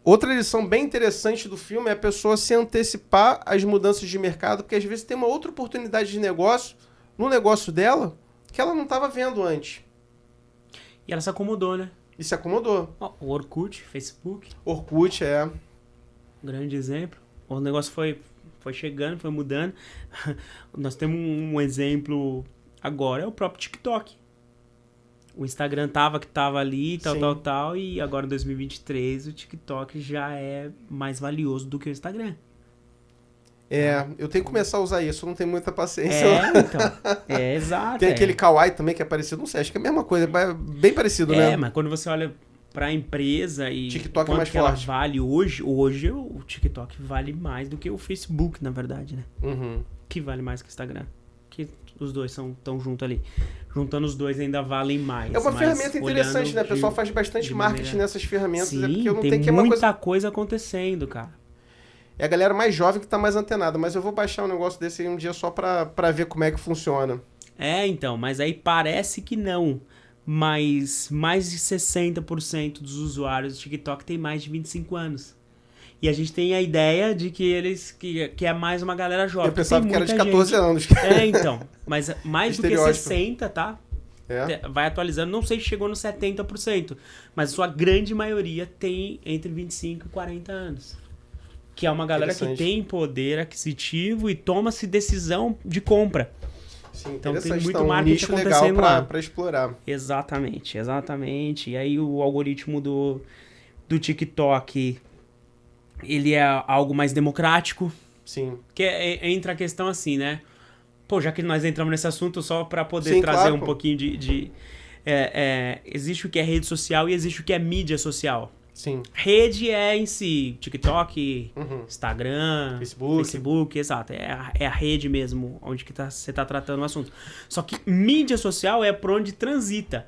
outra lição bem interessante do filme é a pessoa se antecipar às mudanças de mercado, porque às vezes tem uma outra oportunidade de negócio no negócio dela que ela não estava vendo antes. E ela se acomodou, né? E se acomodou. O Orkut, Facebook. Orkut, Grande exemplo. O negócio foi chegando, foi mudando. Nós temos um exemplo agora, é o próprio TikTok. O Instagram tava ali, tal, e agora em 2023 o TikTok já é mais valioso do que o Instagram. Eu tenho que começar a usar isso, eu não tenho muita paciência. Então. Exato. Tem aquele Kawaii também que é parecido, não sei, acho que é a mesma coisa, é bem parecido, né? Mas quando você olha pra empresa e TikTok quanto mais que ela forte. vale hoje o TikTok vale mais do que o Facebook, na verdade, né? Uhum. Que vale mais que o Instagram. Que os dois tão juntos ali. Juntando os dois ainda valem mais. É uma ferramenta interessante, né? O pessoal faz bastante marketing nessas ferramentas. Sim, porque eu não tem tenho que é uma muita coisa acontecendo, cara. É a galera mais jovem que tá mais antenada, mas eu vou baixar um negócio desse aí um dia só pra ver como é que funciona. Então, mas aí parece que não. Mas mais de 60% dos usuários do TikTok tem mais de 25 anos. E a gente tem a ideia de que é mais uma galera jovem. Eu pensava que era de 14 anos. Então. Mas mais do que 60, tá? vai atualizando. Não sei se chegou nos 70%, mas a sua grande maioria tem entre 25 e 40 anos. Que é uma galera que tem poder aquisitivo e toma-se decisão de compra. Sim, então tem muito um marketing nicho acontecendo legal lá. Para explorar. Exatamente. E aí o algoritmo do TikTok, ele é algo mais democrático. Sim. Que entra a questão assim, né? Pô, já que nós entramos nesse assunto, só para poder trazer um pouquinho de existe o que é rede social e existe o que é mídia social. Sim. Rede é em si, TikTok, Instagram, Facebook, exato. É a rede mesmo, onde que você tá tratando o assunto. Só que mídia social é por onde transita.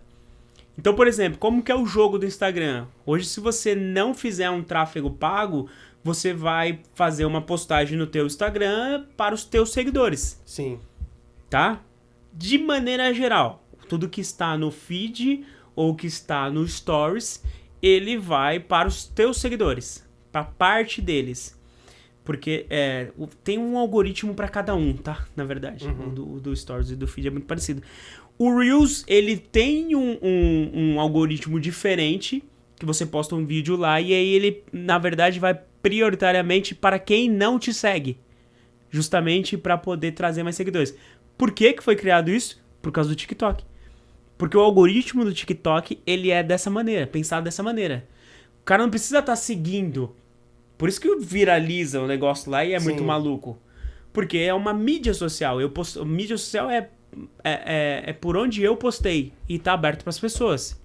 Então, por exemplo, como que é o jogo do Instagram? Hoje, se você não fizer um tráfego pago, você vai fazer uma postagem no teu Instagram para os teus seguidores. Sim. Tá? De maneira geral, tudo que está no feed ou que está no Stories, ele vai para os teus seguidores, para parte deles. Porque tem um algoritmo para cada um, tá? Na verdade, do Stories e do feed é muito parecido. O Reels, ele tem um algoritmo diferente, que você posta um vídeo lá e aí ele, na verdade, vai prioritariamente para quem não te segue. Justamente para poder trazer mais seguidores. Por que foi criado isso? Por causa do TikTok. Porque o algoritmo do TikTok, ele é dessa maneira, pensado dessa maneira. O cara não precisa estar seguindo. Por isso que viraliza o negócio lá e é muito maluco. Porque é uma mídia social. Mídia social é por onde eu postei e tá aberto para as pessoas.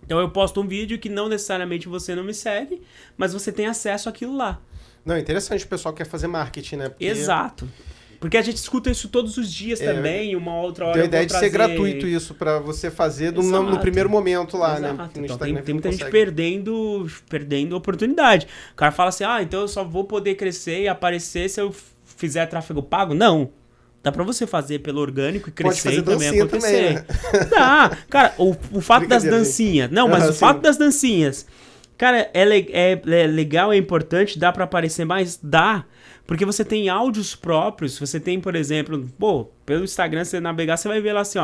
Então eu posto um vídeo que não necessariamente você não me segue, mas você tem acesso àquilo lá. Não, é interessante o pessoal que quer fazer marketing, né? Porque... Exato. Porque a gente escuta isso todos os dias também, uma outra hora. Tem a ideia de ser gratuito isso, pra você fazer no primeiro momento lá, né? Então, tem muita gente perdendo oportunidade. O cara fala assim, então eu só vou poder crescer e aparecer se eu fizer tráfego pago? Não. Dá pra você fazer pelo orgânico e crescer e também acontecer. Também, né? Dá. Cara, o fato das dancinhas. Não, mas o fato das dancinhas. Cara, é legal, é importante, dá pra aparecer mais? Dá. Porque você tem áudios próprios, você tem, por exemplo, pelo Instagram, você navegar, você vai ver lá assim,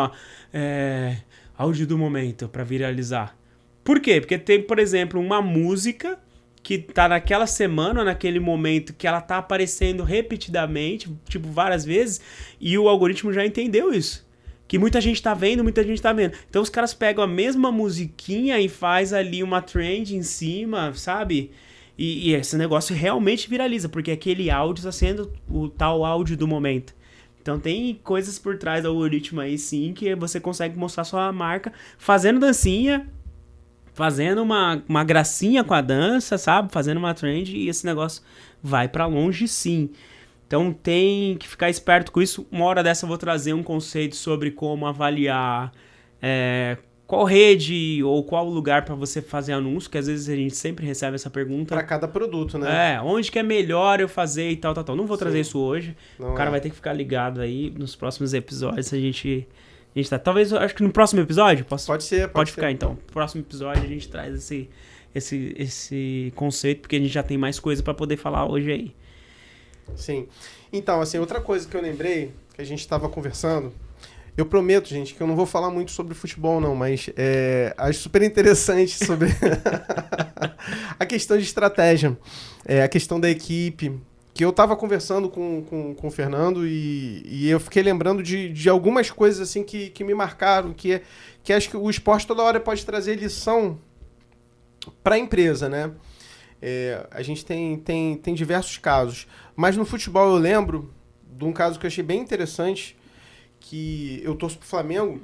áudio do momento pra viralizar. Por quê? Porque tem, por exemplo, uma música que tá naquela semana, naquele momento, que ela tá aparecendo repetidamente, tipo, várias vezes, e o algoritmo já entendeu isso. Que muita gente tá vendo, muita gente tá vendo. Então os caras pegam a mesma musiquinha e faz ali uma trend em cima, sabe? E esse negócio realmente viraliza, porque aquele áudio está sendo o tal áudio do momento. Então tem coisas por trás do algoritmo aí, sim, que você consegue mostrar sua marca fazendo dancinha, fazendo uma gracinha com a dança, sabe? Fazendo uma trend e esse negócio vai pra longe, sim. Então tem que ficar esperto com isso. Uma hora dessa eu vou trazer um conceito sobre como avaliar qual rede ou qual lugar para você fazer anúncio, que às vezes a gente sempre recebe essa pergunta. Para cada produto, né? Onde que é melhor eu fazer e tal. Não vou trazer isso hoje. Não, o cara vai ter que ficar ligado aí nos próximos episódios. A gente tá... Talvez, acho que no próximo episódio... Pode ser. Pode ficar, então. No próximo episódio a gente traz esse conceito, porque a gente já tem mais coisa para poder falar hoje aí. Sim. Então, assim, outra coisa que eu lembrei, que a gente estava conversando... Eu prometo, gente, que eu não vou falar muito sobre futebol, não, mas acho super interessante sobre a questão de estratégia, a questão da equipe, que eu estava conversando com o Fernando e eu fiquei lembrando de algumas coisas assim que me marcaram, que acho que o esporte toda hora pode trazer lição para a empresa, né? A gente tem diversos casos, mas no futebol eu lembro de um caso que eu achei bem interessante, que eu torço pro Flamengo.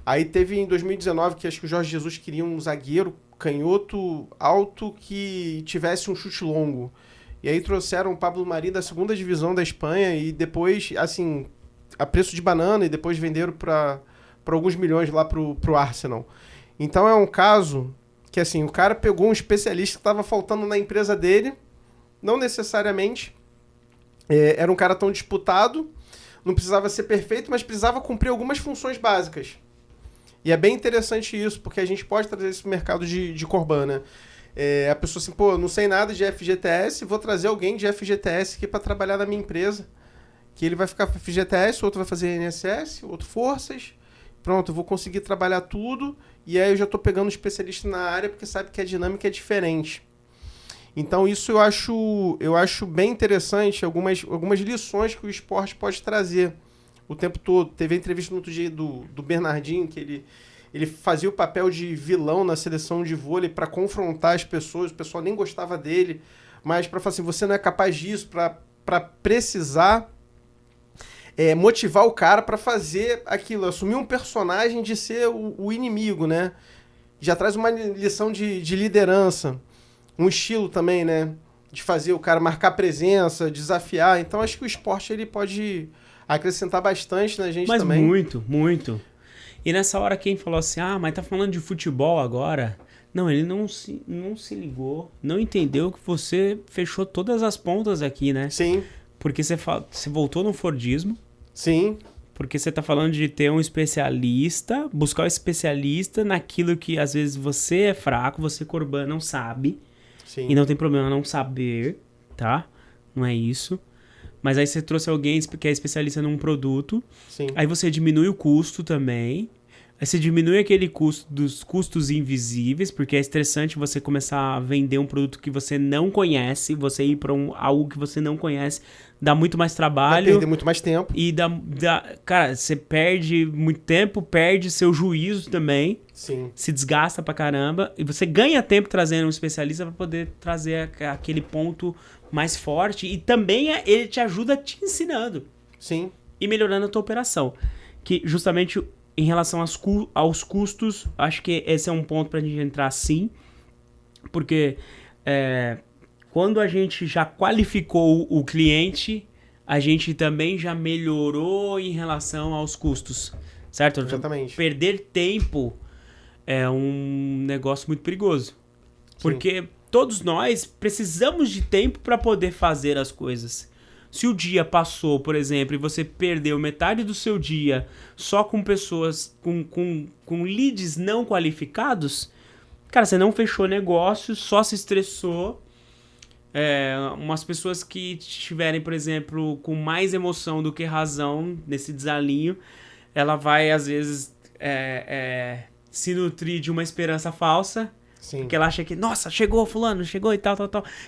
Aí teve em 2019 que acho que o Jorge Jesus queria um zagueiro canhoto alto que tivesse um chute longo. E aí trouxeram o Pablo Mari da 2ª divisão da Espanha e depois, assim, a preço de banana, e depois venderam para alguns milhões lá pro Arsenal. Então é um caso que, assim, o cara pegou um especialista que estava faltando na empresa dele, não necessariamente era um cara tão disputado, não precisava ser perfeito, mas precisava cumprir algumas funções básicas. E é bem interessante isso, porque a gente pode trazer isso pro mercado de Corban, né? A pessoa assim, não sei nada de FGTS, vou trazer alguém de FGTS aqui para trabalhar na minha empresa. Que ele vai ficar FGTS, outro vai fazer INSS, outro Forças, pronto, eu vou conseguir trabalhar tudo e aí eu já estou pegando um especialista na área porque sabe que a dinâmica é diferente. Então isso eu acho bem interessante, algumas lições que o esporte pode trazer o tempo todo. Teve a entrevista no outro dia do Bernardinho, que ele fazia o papel de vilão na seleção de vôlei para confrontar as pessoas, o pessoal nem gostava dele, mas para falar assim, você não é capaz disso, para precisar motivar o cara para fazer aquilo, assumir um personagem de ser o inimigo, né? Já traz uma lição de liderança, um estilo também, né? De fazer o cara marcar presença, desafiar. Então acho que o esporte ele pode acrescentar bastante na gente também. Mas muito, muito. E nessa hora quem falou assim, mas tá falando de futebol agora? Não, ele não se ligou, não entendeu que você fechou todas as pontas aqui, né? Sim. Porque você voltou no Fordismo. Sim. Porque você tá falando de ter um especialista, buscar um especialista naquilo que às vezes você é fraco, você, Corban, não sabe. Sim. E não tem problema não saber, tá? Não é isso. Mas aí você trouxe alguém que é especialista num produto. Sim. Aí você diminui o custo também. Aí você diminui aquele custo dos custos invisíveis, porque é estressante você começar a vender um produto que você não conhece, você ir para algo que você não conhece, dá muito mais trabalho. Vai perder muito mais tempo. E cara, você perde muito tempo, perde seu juízo também. Sim. Se desgasta pra caramba. E você ganha tempo trazendo um especialista para poder trazer aquele ponto mais forte. E também ele te ajuda te ensinando. Sim. E melhorando a tua operação. Que justamente em relação aos custos, acho que esse é um ponto pra gente entrar sim. Porque quando a gente já qualificou o cliente, a gente também já melhorou em relação aos custos. Certo? Exatamente. Perder tempo é um negócio muito perigoso. Porque todos nós precisamos de tempo para poder fazer as coisas. Se o dia passou, por exemplo, e você perdeu metade do seu dia só com pessoas, com leads não qualificados, cara, você não fechou negócio, só se estressou. Umas pessoas que estiverem, por exemplo, com mais emoção do que razão nesse desalinho, ela vai, às vezes, se nutrir de uma esperança falsa. Sim. Porque ela acha que, nossa, chegou fulano, chegou e tal.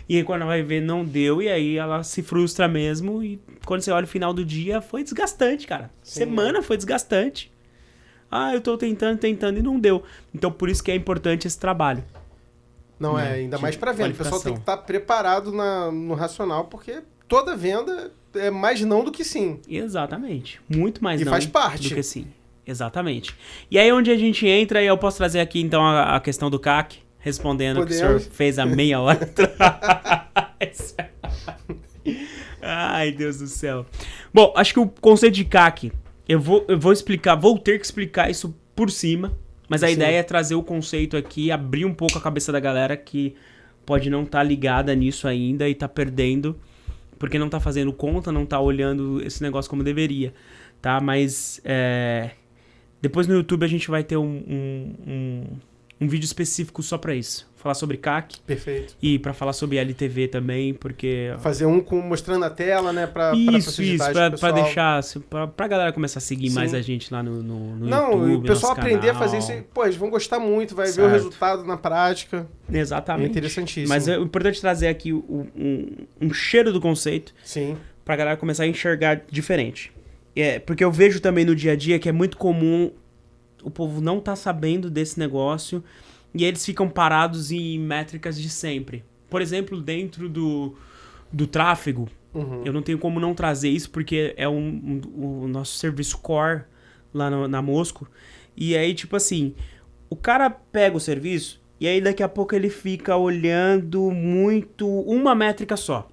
E aí quando ela vai ver, não deu. E aí ela se frustra mesmo. E quando você olha o final do dia, foi desgastante, cara. Sim, Semana foi desgastante. Eu tô tentando e não deu. Então por isso que é importante esse trabalho. Não, ainda mais para venda. O pessoal tem que estar preparado no racional, porque toda venda é mais não do que sim. Exatamente. Muito mais não faz parte do que sim. Exatamente. E aí onde a gente entra, e eu posso trazer aqui então a questão do CAC, respondendo que o senhor fez a meia hora atrás. Ai, Deus do céu. Bom, acho que o conceito de CAC, eu vou explicar, vou ter que explicar isso por cima, mas a ideia é trazer o conceito aqui, abrir um pouco a cabeça da galera que pode não estar ligada nisso ainda e tá perdendo, porque não tá fazendo conta, não tá olhando esse negócio como deveria, tá? Mas depois no YouTube a gente vai ter um vídeo específico só pra isso. Falar sobre CAC. Perfeito. E pra falar sobre LTV também, porque... Fazer mostrando a tela, né? Pra deixar... Pra galera começar a seguir mais a gente lá no YouTube. Não, o pessoal aprender a fazer isso. Pô, eles vão gostar muito, vai ver o resultado na prática. Exatamente. É interessantíssimo. Mas é importante trazer aqui um cheiro do conceito. Sim. Pra galera começar a enxergar diferente. Porque eu vejo também no dia a dia que é muito comum o povo não tá sabendo desse negócio e eles ficam parados em métricas de sempre. Por exemplo, dentro do tráfego, eu não tenho como não trazer isso porque é o nosso serviço core lá na Mosco. E aí, tipo assim, o cara pega o serviço e aí daqui a pouco ele fica olhando muito uma métrica só.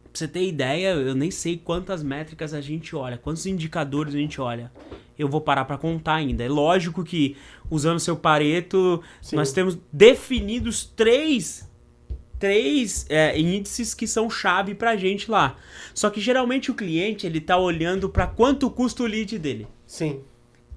Pra você ter ideia, eu nem sei quantas métricas a gente olha, quantos indicadores a gente olha. Eu vou parar para contar ainda. É lógico que, usando seu Pareto, nós temos definidos três índices que são chave pra gente lá. Só que geralmente o cliente ele tá olhando para quanto custa o lead dele. Sim.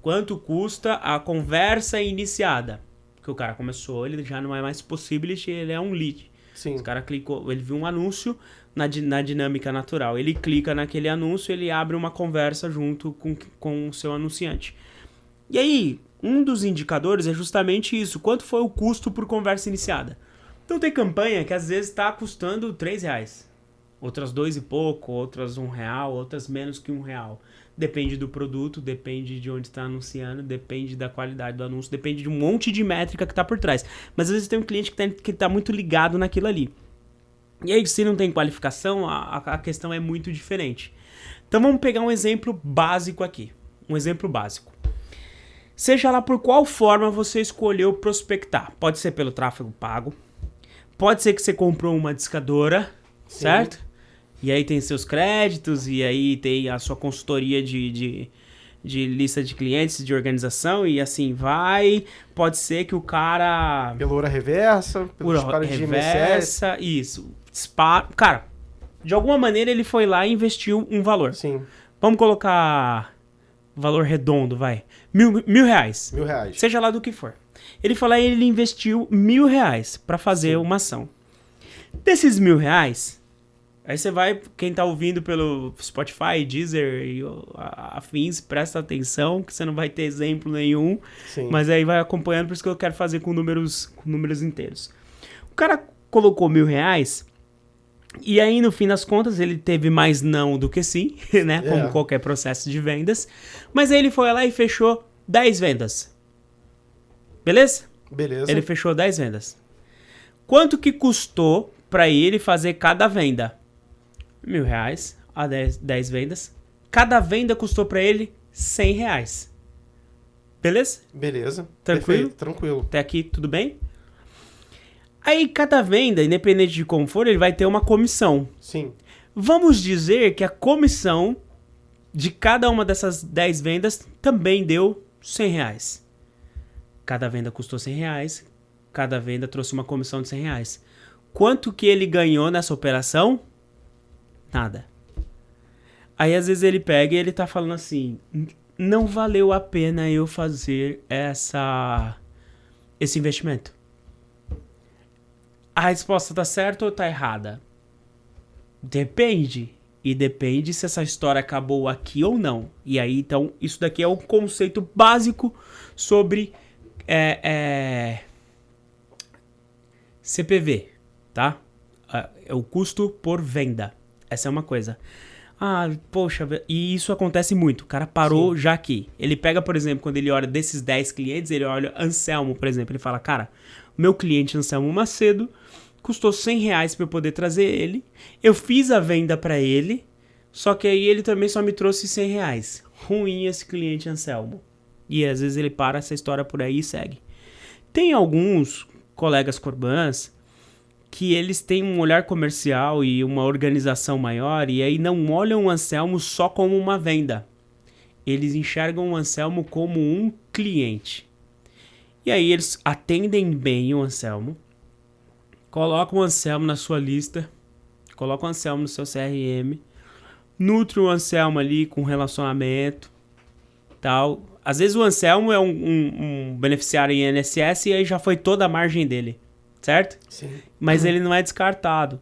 Quanto custa a conversa iniciada. Porque o cara começou, ele já não é mais possibility, ele é um lead. Sim. O cara clicou, ele viu um anúncio na dinâmica natural. Ele clica naquele anúncio, ele abre uma conversa junto com o seu anunciante. E aí, um dos indicadores é justamente isso. Quanto foi o custo por conversa iniciada? Então tem campanha que às vezes está custando R$3. Outras 2 e pouco, outras R$1, outras menos que R$1. Depende do produto, depende de onde está anunciando, depende da qualidade do anúncio, depende de um monte de métrica que está por trás. Mas às vezes tem um cliente que tá muito ligado naquilo ali. E aí, se não tem qualificação, a questão é muito diferente. Então vamos pegar um exemplo básico aqui. Um exemplo básico. Seja lá por qual forma você escolheu prospectar. Pode ser pelo tráfego pago. Pode ser que você comprou uma discadora, sim, certo? E aí tem seus créditos, e aí tem a sua consultoria de lista de clientes, de organização, e assim vai. Pode ser que o cara... Pela hora reversa, pelo disparo de reversa, isso. Disparo. Cara, de alguma maneira ele foi lá e investiu um valor. Sim. Vamos colocar valor redondo, vai. R$1.000. R$1.000. Seja lá do que for. Ele foi lá e ele investiu R$1.000 para fazer, sim, uma ação. Desses R$1.000, aí você vai, quem tá ouvindo pelo Spotify, Deezer e afins, presta atenção, que você não vai ter exemplo nenhum, sim, mas aí vai acompanhando, por isso que eu quero fazer com números inteiros. O cara colocou R$1.000, e aí no fim das contas ele teve mais não do que sim, né, como qualquer processo de vendas, mas aí ele foi lá e fechou 10 vendas. Beleza? Beleza. Ele fechou 10 vendas. Quanto que custou para ele fazer cada venda? R$1.000 a 10 vendas. Cada venda custou para ele R$100. Beleza? Beleza. Tranquilo? Perfeito, tranquilo. Até aqui tudo bem? Aí cada venda, independente de como for, ele vai ter uma comissão. Sim. Vamos dizer que a comissão de cada uma dessas 10 vendas também deu R$100. Cada venda custou R$100. Cada venda trouxe uma comissão de R$100. Quanto que ele ganhou nessa operação? Nada. Aí às vezes ele pega e ele tá falando assim, não valeu a pena eu fazer esse investimento. A resposta tá certa ou tá errada? Depende. E depende se essa história acabou aqui ou não. E aí, então, isso daqui é um conceito básico sobre CPV, tá? É o custo por venda. Essa é uma coisa. Ah, poxa, e isso acontece muito. O cara parou, sim, já aqui. Ele pega, por exemplo, quando ele olha desses 10 clientes, ele olha Anselmo, por exemplo. Ele fala, cara, meu cliente Anselmo Macedo custou R$100 para eu poder trazer ele. Eu fiz a venda para ele, só que aí ele também só me trouxe R$100. Ruim esse cliente Anselmo. E às vezes ele para essa história por aí e segue. Tem alguns colegas Corbans que eles têm um olhar comercial e uma organização maior e aí não olham o Anselmo só como uma venda. Eles enxergam o Anselmo como um cliente. E aí eles atendem bem o Anselmo, colocam o Anselmo na sua lista, colocam o Anselmo no seu CRM, nutre o Anselmo ali com relacionamento, tal. Às vezes o Anselmo é um beneficiário em INSS e aí já foi toda a margem dele, certo? Sim. Mas ele não é descartado.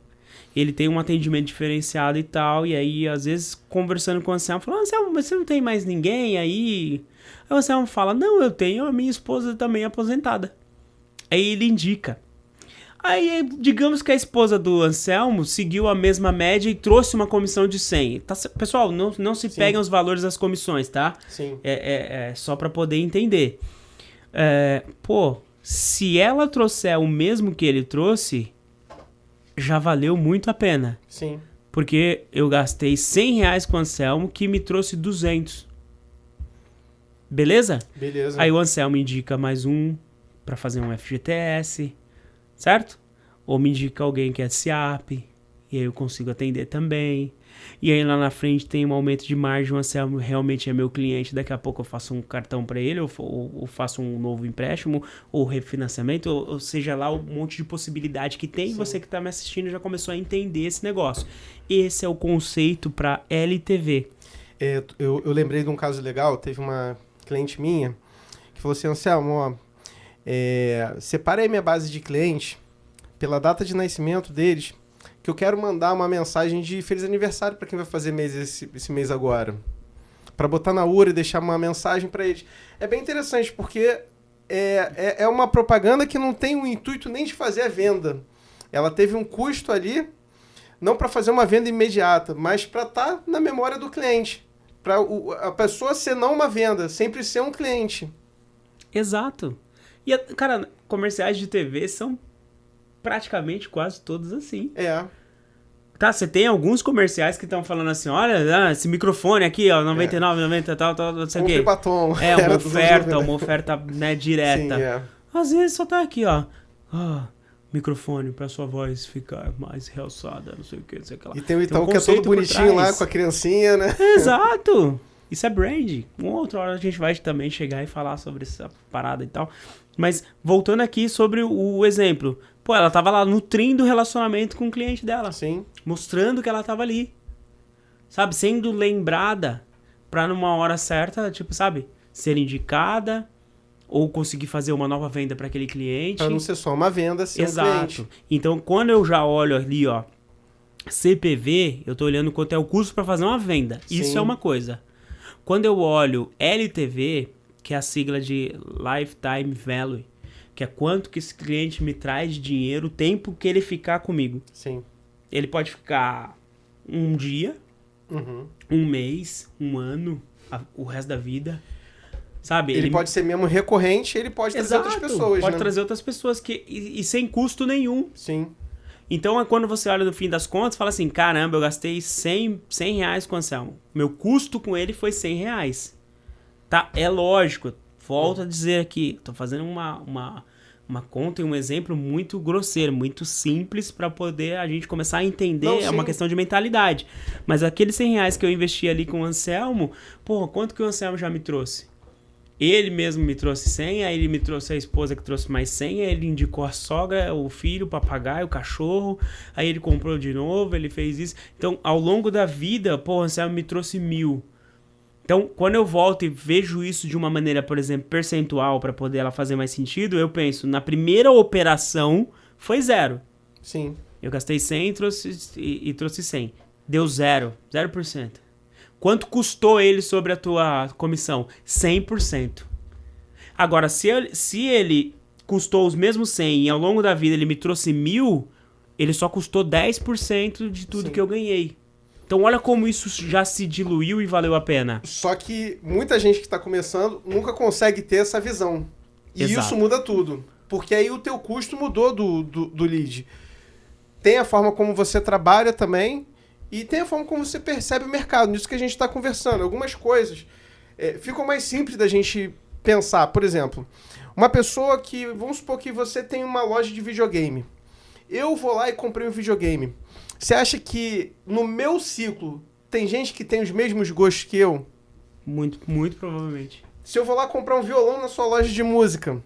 Ele tem um atendimento diferenciado e tal, e aí às vezes conversando com o Anselmo, falando, Anselmo, mas você não tem mais ninguém aí? Aí o Anselmo fala, não, eu tenho a minha esposa também aposentada. Aí ele indica. Aí, digamos que a esposa do Anselmo seguiu a mesma média e trouxe uma comissão de 100. Tá, pessoal, não se peguem os valores das comissões, tá? Sim. É só para poder entender. Se ela trouxer o mesmo que ele trouxe, já valeu muito a pena. Sim. Porque eu gastei R$100 com o Anselmo, que me trouxe 200. Beleza? Beleza. Aí o Anselmo indica mais um para fazer um FGTS, certo? Ou me indica alguém que é SIAP, e aí eu consigo atender também. E aí lá na frente tem um aumento de margem, o Anselmo realmente é meu cliente, daqui a pouco eu faço um cartão para ele, ou faço um novo empréstimo, ou refinanciamento, ou seja lá, um monte de possibilidade que tem. Sim. Você que está me assistindo já começou a entender esse negócio. Esse é o conceito para LTV. Eu lembrei de um caso legal, teve uma cliente minha que falou assim, Anselmo, separei minha base de clientes pela data de nascimento deles, que eu quero mandar uma mensagem de feliz aniversário para quem vai fazer esse mês agora. para botar na URA e deixar uma mensagem para eles. É bem interessante, porque é uma propaganda que não tem o intuito nem de fazer a venda. Ela teve um custo ali, não para fazer uma venda imediata, mas para estar na memória do cliente. Para a pessoa ser não uma venda, sempre ser um cliente. Exato. E, cara, comerciais de TV são praticamente quase todos assim. Tá, você tem alguns comerciais que estão falando assim, olha, esse microfone aqui, ó, 99,90, tal, não sei o quê. Batom. Uma oferta, né, direta. Sim, Às vezes só tá aqui, ó. Microfone pra sua voz ficar mais realçada, não sei o que, não sei o que lá. E tem o Itaú que é todo bonitinho lá, com a criancinha, né? Exato! Isso é brand. Uma outra hora a gente vai também chegar e falar sobre essa parada e tal. Mas voltando aqui sobre o exemplo. Pô, ela tava lá nutrindo o relacionamento com o cliente dela. Sim. Mostrando que ela tava ali. Sabe? Sendo lembrada pra numa hora certa, tipo, sabe? Ser indicada ou conseguir fazer uma nova venda para aquele cliente. Pra não ser só uma venda, ser Exato. um cliente. Então, quando eu já olho ali, ó, CPV, eu tô olhando quanto é o custo para fazer uma venda. Sim. Isso é uma coisa. Quando eu olho LTV, que é a sigla de Lifetime Value, que é quanto que esse cliente me traz de dinheiro, o tempo que ele ficar comigo. Sim. Ele pode ficar um dia, um mês, um ano, o resto da vida. Sabe? Ele pode ser mesmo recorrente, ele pode trazer outras pessoas, pode né? trazer outras pessoas e sem custo nenhum. Sim. Então, é quando você olha no fim das contas, fala assim, caramba, eu gastei 100 reais com o Anselmo. Meu custo com ele foi 100 reais. Tá? É lógico. Volto a dizer aqui, tô fazendo uma conta e um exemplo muito grosseiro, muito simples para poder a gente começar a entender. Não, é uma questão de mentalidade. Mas aqueles 100 reais que eu investi ali com o Anselmo, porra, quanto que o Anselmo já me trouxe? Ele mesmo me trouxe 100, aí ele me trouxe a esposa que trouxe mais 100, aí ele indicou a sogra, o filho, o papagaio, o cachorro, aí ele comprou de novo, ele fez isso. Então, ao longo da vida, pô, o Anselmo me trouxe 1.000. Então, quando eu volto e vejo isso de uma maneira, por exemplo, percentual, para poder ela fazer mais sentido, eu penso, na primeira operação, foi 0. Sim. Eu gastei 100 e trouxe 100. Deu 0%. Quanto custou ele sobre a tua comissão? 100%. Agora, se ele custou os mesmos 100 e ao longo da vida ele me trouxe 1.000, ele só custou 10% de tudo que eu ganhei. Então, olha como isso já se diluiu e valeu a pena. Só que muita gente que está começando nunca consegue ter essa visão. E Exato. Isso muda tudo. Porque aí o teu custo mudou do lead. Tem a forma como você trabalha também e tem a forma como você percebe o mercado. Nisso que a gente está conversando. Algumas coisas ficam mais simples da gente pensar. Por exemplo, uma pessoa que... Vamos supor que você tem uma loja de videogame. Eu vou lá e comprei um videogame. Você acha que no meu ciclo tem gente que tem os mesmos gostos que eu? Muito, muito provavelmente. Se eu vou lá comprar um violão na sua loja de música,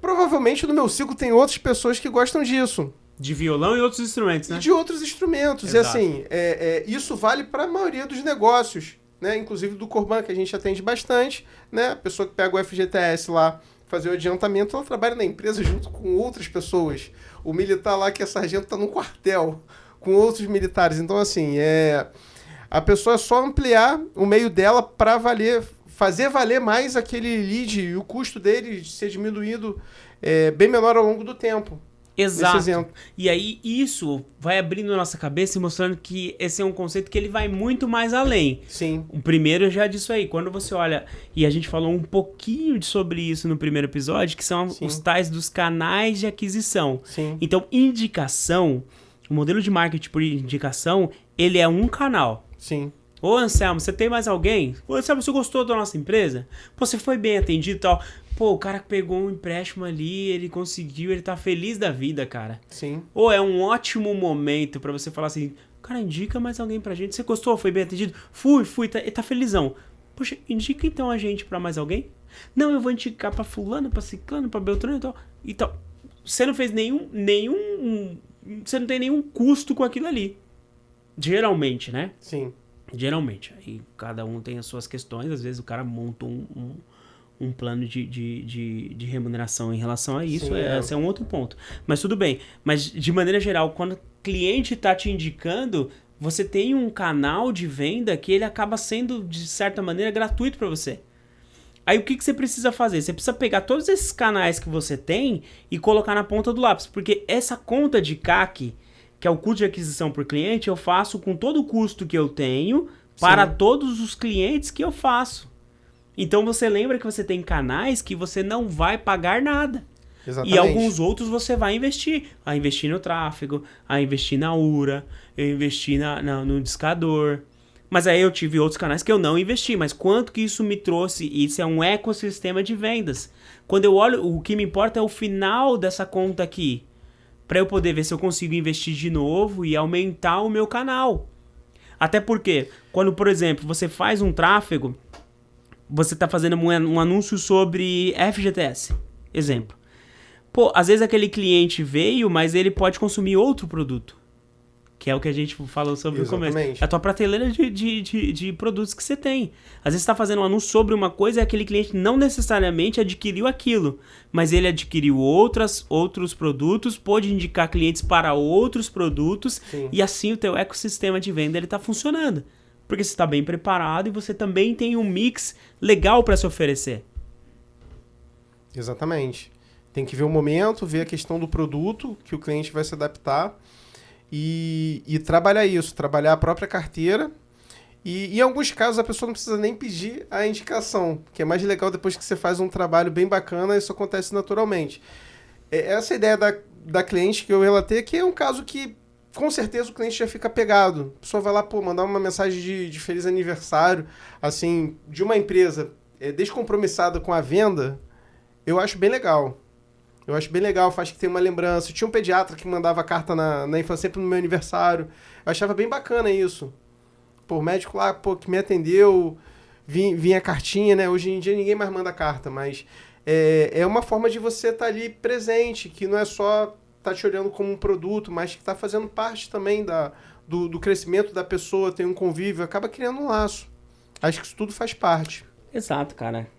provavelmente no meu ciclo tem outras pessoas que gostam disso. De violão e outros instrumentos, né? De outros instrumentos. Exato. E assim, isso vale para a maioria dos negócios, né? Inclusive do Corban, que a gente atende bastante, né? A pessoa que pega o FGTS lá, fazer o adiantamento, ela trabalha na empresa junto com outras pessoas. O militar lá, que é sargento, está no quartel com outros militares. Então, assim, a pessoa é só ampliar o meio dela para fazer valer mais aquele lead e o custo dele ser diminuído bem menor ao longo do tempo. Exato. E aí isso vai abrindo a nossa cabeça e mostrando que esse é um conceito que ele vai muito mais além. Sim. O primeiro eu já disse aí, quando você olha, e a gente falou um pouquinho sobre isso no primeiro episódio, que são os tais dos canais de aquisição. Sim. Então, indicação, o modelo de marketing por indicação, ele é um canal. Sim. Ô Anselmo, você tem mais alguém? Ô Anselmo, você gostou da nossa empresa? Pô, você foi bem atendido e tal. Pô, o cara pegou um empréstimo ali, ele conseguiu, ele tá feliz da vida, cara. Sim. Ou é um ótimo momento pra você falar assim, cara, indica mais alguém pra gente. Você gostou? Foi bem atendido? Fui, tá felizão. Poxa, indica então a gente pra mais alguém? Não, eu vou indicar pra fulano, pra ciclano, pra beltrano e tal. Então, você não fez você não tem nenhum custo com aquilo ali. Geralmente, né? Sim. Geralmente. Aí cada um tem as suas questões. Às vezes o cara monta um plano de remuneração em relação a isso. Sim, Esse é um outro ponto. Mas tudo bem. Mas de maneira geral, quando o cliente está te indicando, você tem um canal de venda que ele acaba sendo, de certa maneira, gratuito para você. Aí o que você precisa fazer? Você precisa pegar todos esses canais que você tem e colocar na ponta do lápis, porque essa conta de CAC, que é o custo de aquisição por cliente, eu faço com todo o custo que eu tenho para todos os clientes que eu faço. Então você lembra que você tem canais que você não vai pagar nada. Exatamente. E alguns outros você vai investir. A investir no tráfego, a investir na URA, eu investi no discador. Mas aí eu tive outros canais que eu não investi. Mas quanto que isso me trouxe? Isso é um ecossistema de vendas. Quando eu olho, o que me importa é o final dessa conta aqui. Para eu poder ver se eu consigo investir de novo e aumentar o meu canal. Até porque, quando, por exemplo, você faz um tráfego, você está fazendo um anúncio sobre FGTS. Exemplo. Pô, às vezes aquele cliente veio, mas ele pode consumir outro produto. Que é o que a gente falou sobre no começo. É a tua prateleira de produtos que você tem. Às vezes você está fazendo um anúncio sobre uma coisa e aquele cliente não necessariamente adquiriu aquilo. Mas ele adquiriu outros produtos, pode indicar clientes para outros produtos. Sim. E assim o teu ecossistema de venda está funcionando. Porque você está bem preparado e você também tem um mix legal para se oferecer. Exatamente. Tem que ver o momento, ver a questão do produto que o cliente vai se adaptar e trabalhar isso, trabalhar a própria carteira. E em alguns casos a pessoa não precisa nem pedir a indicação, que é mais legal depois que você faz um trabalho bem bacana, isso acontece naturalmente. Essa ideia da cliente que eu relatei aqui é um caso que com certeza o cliente já fica pegado. A pessoa vai lá, mandar uma mensagem de feliz aniversário, assim, de uma empresa descompromissada com a venda, eu acho bem legal. Eu acho bem legal, faz que tem uma lembrança. Tinha um pediatra que mandava carta na infância sempre no meu aniversário. Eu achava bem bacana isso. O médico lá, que me atendeu, vinha a cartinha, né? Hoje em dia ninguém mais manda carta, mas é uma forma de você estar ali presente, que não é só estar te olhando como um produto, mas que está fazendo parte também do crescimento da pessoa, tem um convívio, acaba criando um laço. Acho que isso tudo faz parte. Exato, cara.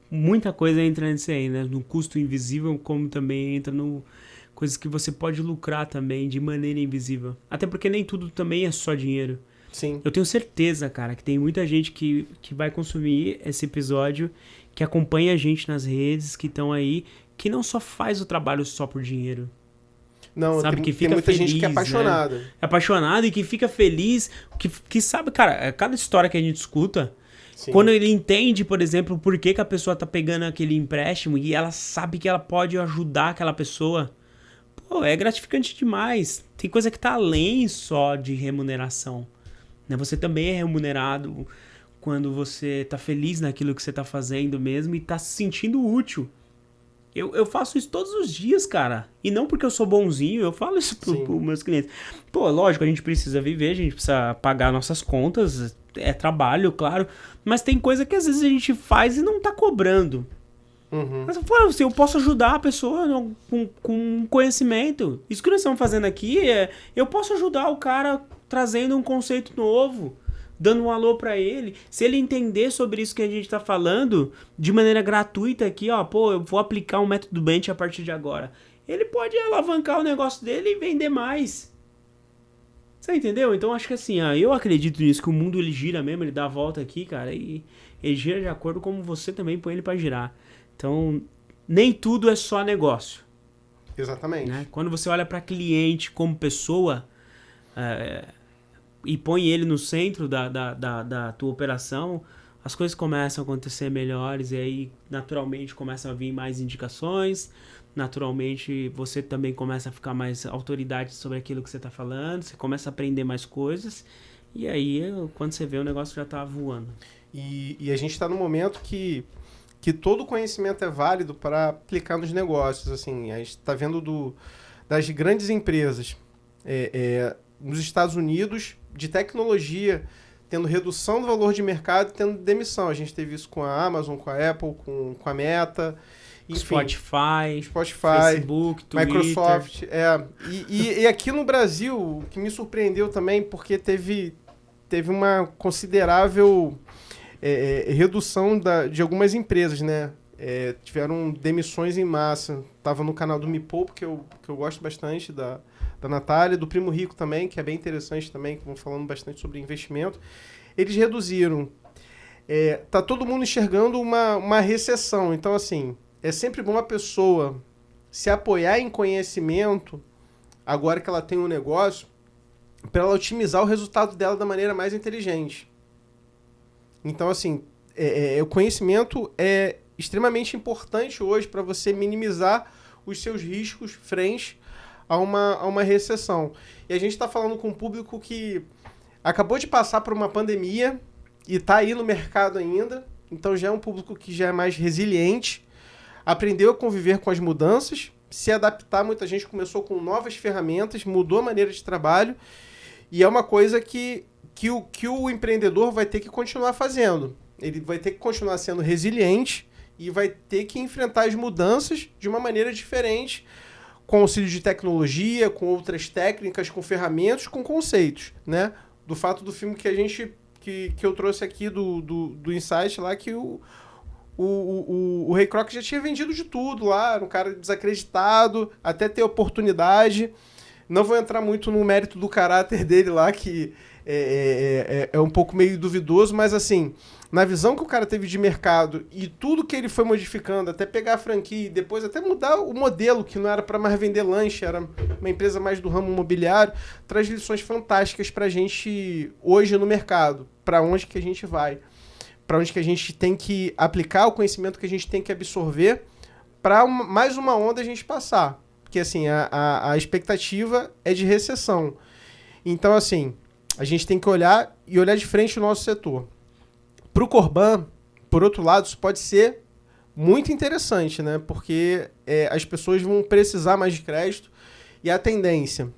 Muita coisa entra nisso aí, né? No custo invisível, como também entra no coisas que você pode lucrar também de maneira invisível. Até porque nem tudo também é só dinheiro. Sim. Eu tenho certeza, cara, que tem muita gente que vai consumir esse episódio, que acompanha a gente nas redes, que estão aí, que não só faz o trabalho só por dinheiro. Não, sabe, que fica tem muita feliz, gente que é apaixonada. Né? É apaixonado e que fica feliz, que sabe, cara, cada história que a gente escuta, sim, quando ele entende, por exemplo, por que a pessoa tá pegando aquele empréstimo e ela sabe que ela pode ajudar aquela pessoa, pô, é gratificante demais. Tem coisa que tá além só de remuneração. Né? Você também é remunerado quando você tá feliz naquilo que você tá fazendo mesmo e tá se sentindo útil. Eu faço isso todos os dias, cara. E não porque eu sou bonzinho, eu falo isso pros meus clientes. Pô, lógico, a gente precisa viver, a gente precisa pagar nossas contas, é trabalho, claro. Mas tem coisa que às vezes a gente faz e não tá cobrando. Uhum. Mas assim, eu posso ajudar a pessoa com conhecimento. Isso que nós estamos fazendo aqui eu posso ajudar o cara trazendo um conceito novo, dando um alô pra ele. Se ele entender sobre isso que a gente tá falando de maneira gratuita aqui, ó, pô, eu vou aplicar um método Bench a partir de agora. Ele pode alavancar o negócio dele e vender mais. Você entendeu? Então acho que assim, eu acredito nisso, que o mundo ele gira mesmo, ele dá a volta aqui, cara, e ele gira de acordo com como você também põe ele pra girar. Então, nem tudo é só negócio. Exatamente. Né? Quando você olha pra cliente como pessoa, e põe ele no centro da tua operação, as coisas começam a acontecer melhores e aí naturalmente começam a vir mais indicações, naturalmente você também começa a ficar mais autoridade sobre aquilo que você está falando, você começa a aprender mais coisas e aí quando você vê o negócio já está voando. E a gente está num momento que todo conhecimento é válido para aplicar nos negócios. Assim, a gente está vendo das grandes empresas nos Estados Unidos de tecnologia, tendo redução do valor de mercado e tendo demissão. A gente teve isso com a Amazon, com a Apple, com a Meta, enfim, Spotify, Facebook, Twitter. Microsoft. E aqui no Brasil, o que me surpreendeu também, porque teve uma considerável redução de algumas empresas, né? Tiveram demissões em massa. tava no canal do Me Poupe, que eu gosto bastante, da Natália, do Primo Rico também, que é bem interessante também, que vão falando bastante sobre investimento. Eles reduziram. Tá todo mundo enxergando uma recessão. Então, assim, é sempre bom a pessoa se apoiar em conhecimento, agora que ela tem um negócio, para ela otimizar o resultado dela da maneira mais inteligente. Então, assim, o conhecimento é extremamente importante hoje para você minimizar os seus riscos frente a uma recessão. E a gente está falando com um público que acabou de passar por uma pandemia e está aí no mercado ainda, então já é um público que já é mais resiliente, aprendeu a conviver com as mudanças, se adaptar. Muita gente começou com novas ferramentas, mudou a maneira de trabalho, e é uma coisa que o empreendedor vai ter que continuar fazendo. Ele vai ter que continuar sendo resiliente e vai ter que enfrentar as mudanças de uma maneira diferente, com auxílio de tecnologia, com outras técnicas, com ferramentas, com conceitos, né? Do fato do filme que eu trouxe aqui do Insight lá, que o Ray Kroc já tinha vendido de tudo lá, era um cara desacreditado, até ter oportunidade. Não vou entrar muito no mérito do caráter dele lá, que é um pouco meio duvidoso, mas assim, na visão que o cara teve de mercado e tudo que ele foi modificando, até pegar a franquia e depois até mudar o modelo, que não era para mais vender lanche, era uma empresa mais do ramo imobiliário, traz lições fantásticas pra gente hoje no mercado, para onde que a gente vai, para onde que a gente tem que aplicar o conhecimento que a gente tem que absorver para mais uma onda a gente passar. Porque assim, a expectativa é de recessão. Então assim, a gente tem que olhar de frente o nosso setor. Para o Corban, por outro lado, isso pode ser muito interessante, né? Porque as pessoas vão precisar mais de crédito e a tendência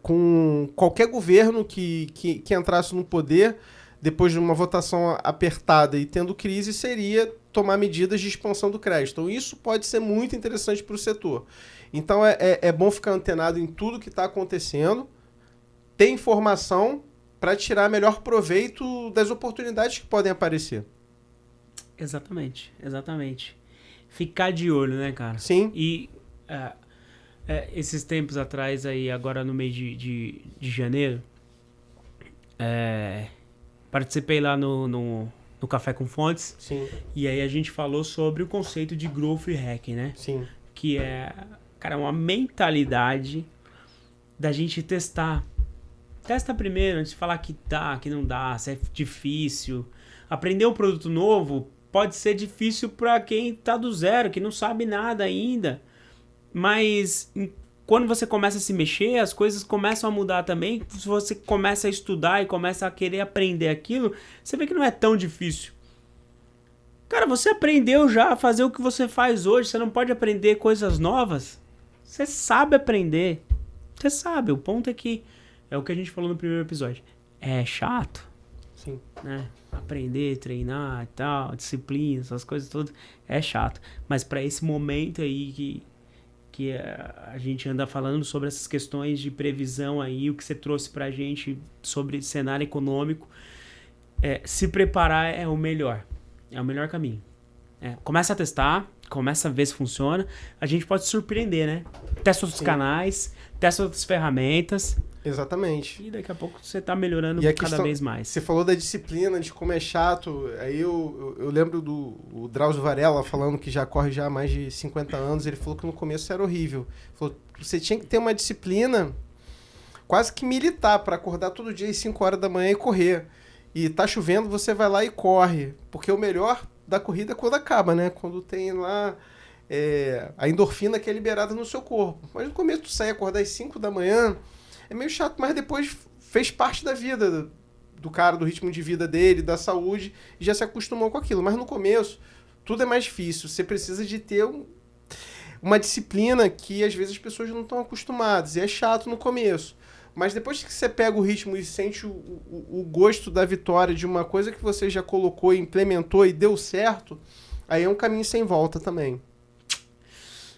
com qualquer governo que entrasse no poder, depois de uma votação apertada e tendo crise, seria tomar medidas de expansão do crédito. Então, isso pode ser muito interessante para o setor. Então, é bom ficar antenado em tudo que está acontecendo, ter informação para tirar melhor proveito das oportunidades que podem aparecer. Exatamente. Ficar de olho, né, cara? Sim. E esses tempos atrás, aí, agora no mês de janeiro, participei lá no Café com Fontes. Sim. E aí a gente falou sobre o conceito de growth hacking, né? Sim. Que é, cara, uma mentalidade da gente testar. Testa primeiro, antes de falar que dá, que não dá, se é difícil. Aprender um produto novo pode ser difícil para quem tá do zero, que não sabe nada ainda. Mas quando você começa a se mexer, as coisas começam a mudar também. Se você começa a estudar e começa a querer aprender aquilo, você vê que não é tão difícil. Cara, você aprendeu já a fazer o que você faz hoje. Você não pode aprender coisas novas. Você sabe aprender. Você sabe. O ponto é que é o que a gente falou no primeiro episódio. É chato. Sim. Né? Aprender, treinar e tal, disciplina, essas coisas todas. É chato. Mas para esse momento aí que a gente anda falando sobre essas questões de previsão aí, o que você trouxe pra gente sobre cenário econômico, se preparar é o melhor caminho. Começa a testar, começa a ver se funciona, a gente pode se surpreender, né? Testa outros canais, testa outras ferramentas. Exatamente. E daqui a pouco você tá melhorando cada vez mais. Você falou da disciplina, de como é chato. Aí eu lembro do Drauzio Varela falando que já corre já há mais de 50 anos. Ele falou que no começo era horrível. Ele falou, você tinha que ter uma disciplina quase que militar para acordar todo dia às 5 horas da manhã e correr. E tá chovendo, você vai lá e corre. Porque o melhor da corrida é quando acaba, né? Quando tem lá a endorfina que é liberada no seu corpo. Mas no começo tu sai acordar às 5 da manhã... É meio chato, mas depois fez parte da vida do cara, do ritmo de vida dele, da saúde, e já se acostumou com aquilo. Mas no começo, tudo é mais difícil. Você precisa de ter uma disciplina que às vezes as pessoas não estão acostumadas. E é chato no começo. Mas depois que você pega o ritmo e sente o gosto da vitória de uma coisa que você já colocou, implementou e deu certo, aí é um caminho sem volta também.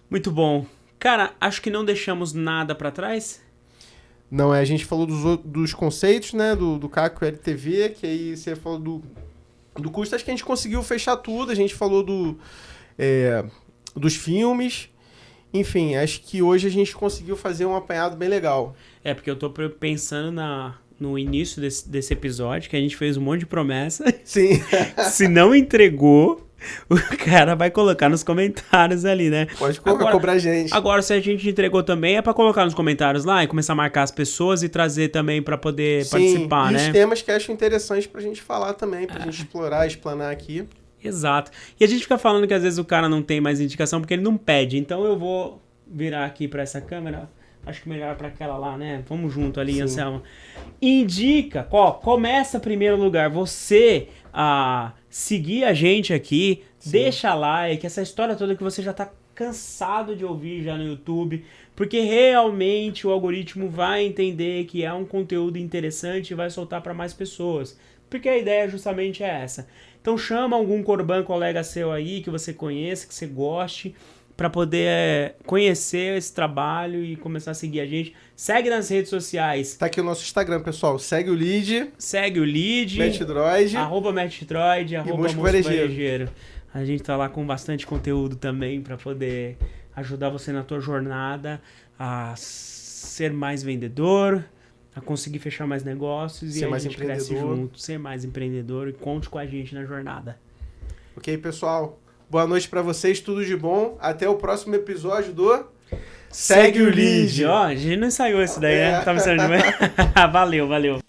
Muito bom. Cara, acho que não deixamos nada para trás. Não, a gente falou dos conceitos, né, do CAC e LTV, que aí você falou do custo. Acho que a gente conseguiu fechar tudo. A gente falou dos filmes. Enfim, acho que hoje a gente conseguiu fazer um apanhado bem legal. Porque eu tô pensando no início desse episódio, que a gente fez um monte de promessa. Sim. Se não entregou, o cara vai colocar nos comentários ali, né? Pode cobrar a gente. Agora, se a gente entregou também, é pra colocar nos comentários lá e começar a marcar as pessoas e trazer também pra poder participar, né? E os temas que acho interessantes pra gente falar também, pra gente explorar, explanar aqui. Exato. E a gente fica falando que às vezes o cara não tem mais indicação porque ele não pede. Então eu vou virar aqui pra essa câmera. Acho que melhor pra aquela lá, né? Vamos junto ali, Anselmo. Indica, começa em primeiro lugar você a seguir a gente aqui, deixa like, essa história toda que você já tá cansado de ouvir já no YouTube, porque realmente o algoritmo vai entender que é um conteúdo interessante e vai soltar para mais pessoas. Porque a ideia justamente é essa. Então chama algum Corban colega seu aí que você conheça, que você goste, para poder conhecer esse trabalho e começar a seguir a gente. Segue nas redes sociais. Tá aqui o nosso Instagram, pessoal. Segue o Lead. Segue o Lead. Metdroid. @Metdroid, Músico Varejeiro. A gente tá lá com bastante conteúdo também para poder ajudar você na tua jornada a ser mais vendedor, a conseguir fechar mais negócios e a gente cresce junto, ser mais empreendedor e conte com a gente na jornada. Ok, pessoal? Boa noite pra vocês, tudo de bom. Até o próximo episódio do Segue o Lead. Ó, a gente não ensaiou isso daí, né? Tava sendo demais. Valeu.